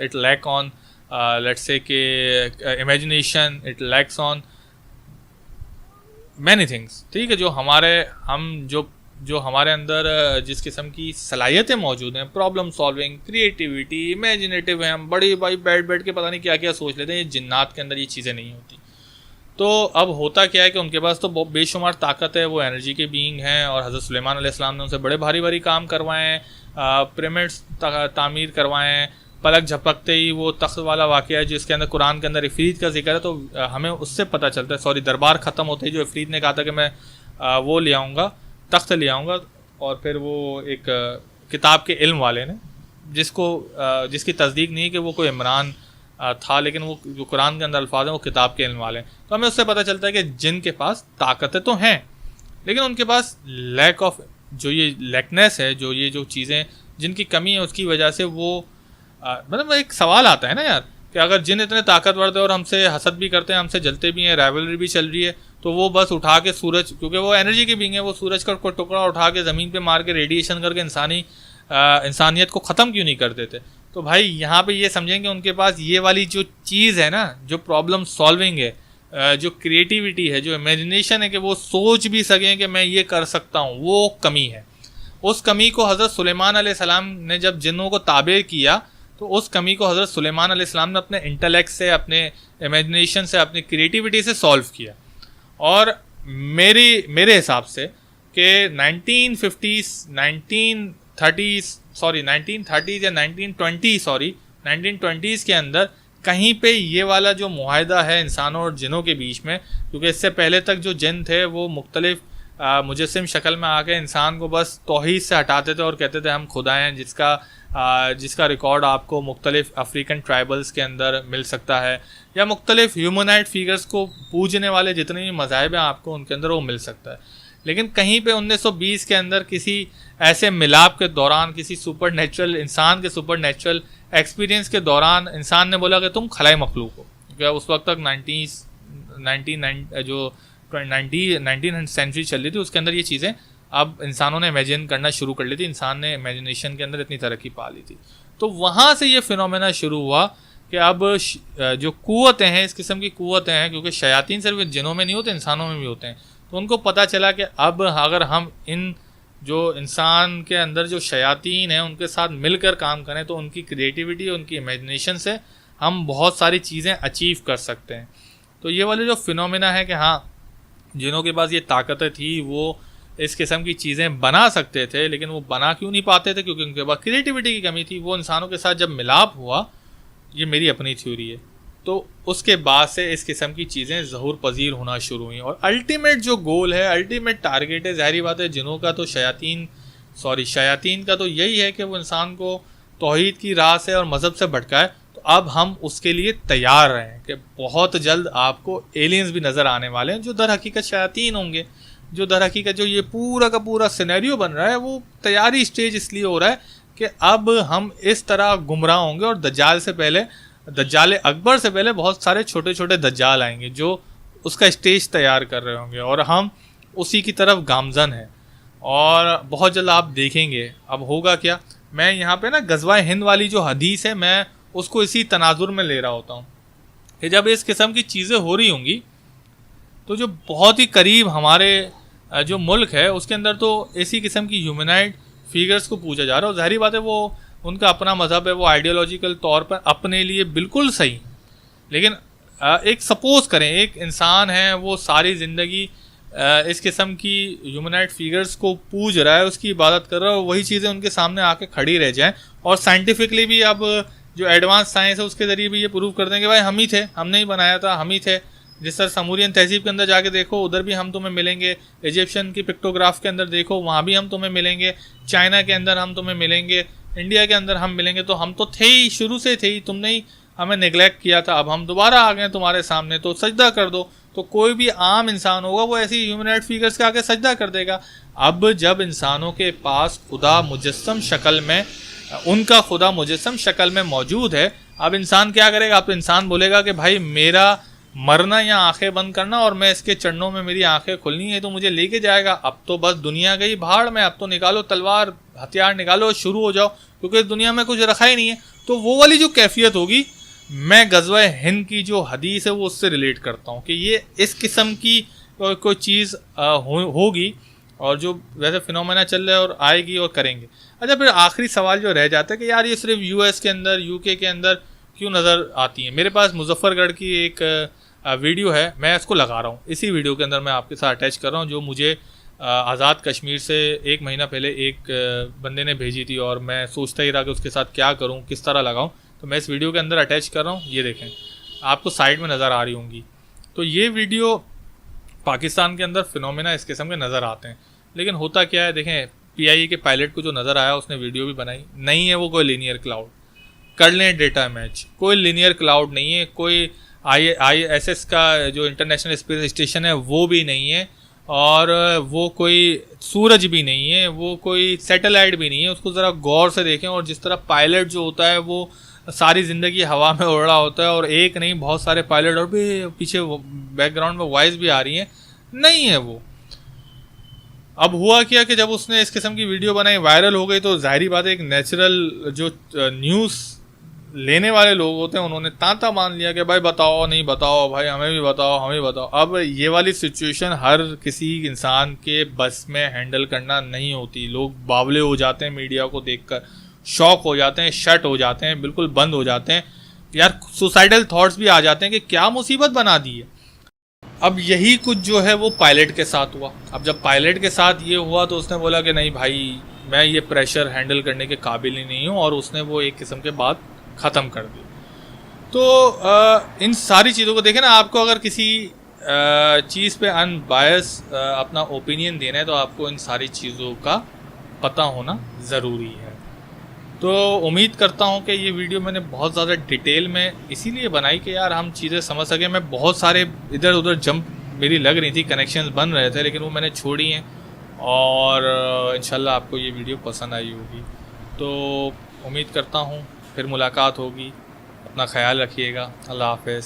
it lack on let's say के imagination, it lacks on many things. ठीक है, जो हमारे अंदर जिस किस्म की सलाहियतें मौजूद हैं, प्रॉब्लम सॉल्विंग, क्रिएटिविटी, इमेजिनेटिव हैं, हम बड़ी भाई बैठ के पता नहीं क्या क्या सोच लेते हैं, ये जिन्नात के अंदर ये चीज़ें नहीं होती। तो अब होता क्या है कि उनके पास तो बेशुमार ताकत है, वो एनर्जी के बीइंग हैं, और हज़रत सुलेमान अलैहिस्सलाम ने उनसे बड़े भारी भारी काम करवाए हैं, पिरामिड्स तामीर करवाए हैं। पलक झपकते ही वो तख्त वाला वाक़या है जिसके अंदर कुरान के अंदर इफ़रीत का जिक्र है, तो हमें उससे पता चलता है, सॉरी दरबार ख़त्म होते ही जो इफ़रीत ने कहा था कि मैं वो ले आऊँगा, तख्त ले आऊँगा, और फिर वो एक किताब के इल्म वाले ने, जिसकी तस्दीक नहीं है कि वो कोई इमरान था, लेकिन वो जो कुरान के अंदर अल्फाज हैं वो किताब के इल्म वाले हैं। तो हमें उससे पता चलता है कि जिनके पास ताकतें तो हैं, लेकिन उनके पास लैक ऑफ जो ये लैकनेस है, जो चीज़ें जिनकी कमी है, उसकी वजह से वो मतलब एक सवाल आता है ना यार, कि अगर जिन इतने ताकतवर थे और हमसे हसद भी करते हैं, हमसे जलते भी हैं, राइवलरी भी चल रही है, तो वो बस उठा के सूरज, क्योंकि वो एनर्जी के बीइंग है, वो सूरज का कोई टुकड़ा उठा के ज़मीन पे मार के रेडिएशन करके इंसानियत को ख़त्म क्यों नहीं कर देते। तो भाई यहाँ पे ये समझें कि उनके पास ये वाली जो चीज़ है ना, जो प्रॉब्लम सॉल्विंग है, जो क्रिएटिविटी है, जो इमेजिनेशन है कि वो सोच भी सकें कि मैं ये कर सकता हूँ, वो कमी है। उस कमी को हज़रत सुलेमान अलैहिस्सलाम ने जब जिन्नों को ताबे किया, तो उस कमी को हज़रत सुलेमान अलैहिस्सलाम ने अपने इंटेलेक्ट से, अपने इमेजिनेशन से, अपनी क्रिएटिविटी से सॉल्व किया। और मेरे हिसाब से कि 1930s या 1920s के अंदर कहीं पे ये वाला जो मुआहदा है इंसानों और जिनों के बीच में, क्योंकि इससे पहले तक जो जिन थे वो मुख्तलिफ मुजस्सिम शक्ल में आके इंसान को बस तौहीद से हटाते थे और कहते थे हम खुदा हैं, जिसका रिकॉर्ड आपको मुख्तलिफ अफ्रीकन ट्राइबल्स के अंदर मिल सकता है, या मुख्तलिफ ह्यूमनाइट फिगर्स को पूजने वाले जितने भी मज़ाहिब हैं आपको उनके अंदर वो मिल सकता है। लेकिन कहीं पे 1920 के अंदर किसी ऐसे मिलाप के दौरान, किसी सुपर नेचुरल इंसान के सुपर नेचुरल एक्सपीरियंस के दौरान इंसान ने बोला कि तुम खलाई मखलूक हो, क्योंकि उस वक्त तक 19th सेंचुरी चल रही थी, उसके अंदर ये चीज़ें अब इंसानों ने इमेजिन करना शुरू कर ली थी, इंसान ने इमेजिनेशन के अंदर इतनी तरक्की पा ली थी। तो वहाँ से ये फिनोमेना शुरू हुआ कि अब जो कुव्वतें हैं, इस किस्म की कुव्वतें हैं, क्योंकि शयातीन सिर्फ जिनों में नहीं होते, इंसानों में भी होते हैं, तो उनको पता चला कि अब अगर हम इन जो इंसान के अंदर जो शयातीन हैं उनके साथ मिलकर काम करें तो उनकी क्रिएटिविटी, उनकी इमेजिनेशन से हम बहुत सारी चीज़ें अचीव कर सकते हैं। तो ये वाले जो फिनोमेना है कि हाँ, जिनों के पास ये ताकतें थी वो इस किस्म की चीज़ें बना सकते थे, लेकिन वो बना क्यों नहीं पाते थे? क्योंकि उनके पास क्रिएटिविटी की कमी थी। वो इंसानों के साथ जब मिलाप हुआ, ये मेरी अपनी थ्योरी है, तो उसके बाद से इस किस्म की चीज़ें ज़हूर पजीर होना शुरू हुई। और अल्टीमेट जो गोल है, अल्टीमेट टारगेट है, ज़ाहिरी बात है जिनों का तो शयातीन का तो यही है कि वो इंसान को तौहीद की राह से और मज़हब से भटकाए। तो अब हम उसके लिए तैयार रहें कि बहुत जल्द आपको एलियंस भी नज़र आने वाले हैं जो दर हकीकत शयातीन होंगे, जो दर हकीकत जो ये पूरा का पूरा सिनेरियो बन रहा है वो तैयारी स्टेज इसलिए हो रहा है कि अब हम इस तरह गुमराह होंगे और दज्जाल अकबर से पहले बहुत सारे छोटे छोटे दज्जाल आएंगे जो उसका स्टेज तैयार कर रहे होंगे, और हम उसी की तरफ गामजन हैं। और बहुत जल्द आप देखेंगे अब होगा क्या। मैं यहाँ पे ना गज़वा हिंद वाली जो हदीस है, मैं उसको इसी तनाजुर में ले रहा होता हूँ कि जब इस किस्म की चीज़ें हो रही होंगी तो जो बहुत ही करीब हमारे जो मुल्क है उसके अंदर तो इसी किस्म की ह्यूमनाइट फिगर्स को पूजा जा रहा है। और ज़ाहिर बात है वो उनका अपना मज़हब है, वो आइडियोलॉजिकल तौर पर अपने लिए बिल्कुल सही, लेकिन एक सपोज़ करें एक इंसान है, वो सारी ज़िंदगी इस किस्म की ह्यूमनाइट फिगर्स को पूज रहा है, उसकी इबादत कर रहा है, और वही चीज़ें उनके सामने आके खड़ी रह जाएं। और साइंटिफिकली भी अब जो एडवांस साइंस है उसके ज़रिए भी ये प्रूव कर दें कि भाई हम ही थे, हमने ही बनाया था, हम ही थे। जिस तरह समूरियन तहजीब के अंदर जाके देखो, उधर भी हम तुम्हें मिलेंगे, इजिप्शियन की पिक्टोग्राफ के अंदर देखो, वहाँ भी हम तुम्हें मिलेंगे, चाइना के अंदर हम तुम्हें मिलेंगे, इंडिया के अंदर हम मिलेंगे। तो हम तो थे ही, शुरू से थे ही, तुमने ही हमें नेग्लेक्ट किया था, अब हम दोबारा आ गए तुम्हारे सामने, तो सजदा कर दो। तो कोई भी आम इंसान होगा वो ऐसी ह्यूमनाइट फिगर्स के आगे सजदा कर देगा। अब जब इंसानों के पास खुदा मुजस्सम शक्ल में, उनका खुदा मुजस्सम शक्ल में मौजूद है, अब इंसान क्या करेगा? अब इंसान बोलेगा कि भाई मेरा मरना या आंखें बंद करना और मैं इसके चरणों में मेरी आंखें खुलनी है तो मुझे लेके जाएगा। अब तो बस दुनिया गई भाड़ में, अब तो निकालो तलवार, हथियार निकालो, शुरू हो जाओ, क्योंकि इस दुनिया में कुछ रखा ही नहीं है। तो वो वाली जो कैफियत होगी, मैं गज़वा हिंद की जो हदीस है वो उससे रिलेट करता हूँ कि ये इस किस्म की कोई चीज़ होगी, और जो वैसे फिनोमेना चल रहा है और आएगी और करेंगे। अच्छा, फिर आखिरी सवाल जो रह जाता है कि यार ये सिर्फ यूएस के अंदर, यूके के अंदर क्यों नज़र आती हैं? मेरे पास मुजफ्फरगढ़ की एक वीडियो है, मैं इसको लगा रहा हूँ, इसी वीडियो के अंदर मैं आपके साथ अटैच कर रहा हूँ, जो मुझे आज़ाद कश्मीर से 1 महीना पहले एक बंदे ने भेजी थी, और मैं सोचता ही रहा कि उसके साथ क्या करूँ, किस तरह लगाऊँ। तो मैं इस वीडियो के अंदर अटैच कर रहा हूँ, ये देखें, आपको साइड में नज़र आ रही होंगी। तो ये वीडियो पाकिस्तान के अंदर फिनोमेना इस किस्म के नज़र आते हैं, लेकिन होता क्या है, देखें PIA के पायलट को जो नज़र आया उसने वीडियो भी बनाई, नहीं है वो कोई लीनियर क्लाउड। कर लें डेटा मैच, कोई लीनियर क्लाउड नहीं है, कोई ISS का जो इंटरनेशनल स्पेस स्टेशन है वो भी नहीं है, और वो कोई सूरज भी नहीं है, वो कोई सैटेलाइट भी नहीं है। उसको ज़रा गौर से देखें, और जिस तरह पायलट जो होता है वो सारी ज़िंदगी हवा में उड़ रहा होता है, और एक नहीं बहुत सारे पायलट, और भी पीछे बैकग्राउंड में वॉइस भी आ रही है, नहीं है वो। अब हुआ क्या कि जब उसने इस किस्म की वीडियो बनाई, वायरल हो गई, तो जाहिर बात है एक नेचुरल जो न्यूज़ लेने वाले लोग होते हैं उन्होंने तांता मान लिया कि भाई बताओ, नहीं बताओ भाई, हमें भी बताओ, हमें भी बताओ। अब ये वाली सिचुएशन हर किसी इंसान के बस में हैंडल करना नहीं होती। लोग बावले हो जाते हैं, मीडिया को देखकर शॉक हो जाते हैं, शट हो जाते हैं, बिल्कुल बंद हो जाते हैं, यार सुसाइडल थॉट्स भी आ जाते हैं कि क्या मुसीबत बना दी है। अब यही कुछ जो है वो पायलट के साथ हुआ। अब जब पायलट के साथ ये हुआ तो उसने बोला कि नहीं भाई, मैं ये प्रेशर हैंडल करने के काबिल ही नहीं हूँ, और उसने वो एक किस्म के बात ख़त्म कर दी। तो इन सारी चीज़ों को देखें ना, आपको अगर किसी चीज़ पे अनबायस अपना ओपिनियन देना है तो आपको इन सारी चीज़ों का पता होना ज़रूरी है। तो उम्मीद करता हूँ कि ये वीडियो मैंने बहुत ज़्यादा डिटेल में इसीलिए बनाई कि यार हम चीज़ें समझ सकें। मैं बहुत सारे इधर उधर जंप मेरी लग रही थी, कनेक्शंस बन रहे थे, लेकिन वो मैंने छोड़ी हैं और इंशाल्लाह आपको ये वीडियो पसंद आई होगी। तो उम्मीद करता हूँ फिर मुलाकात होगी। अपना ख्याल रखिएगा। अल्लाह हाफ़िज़।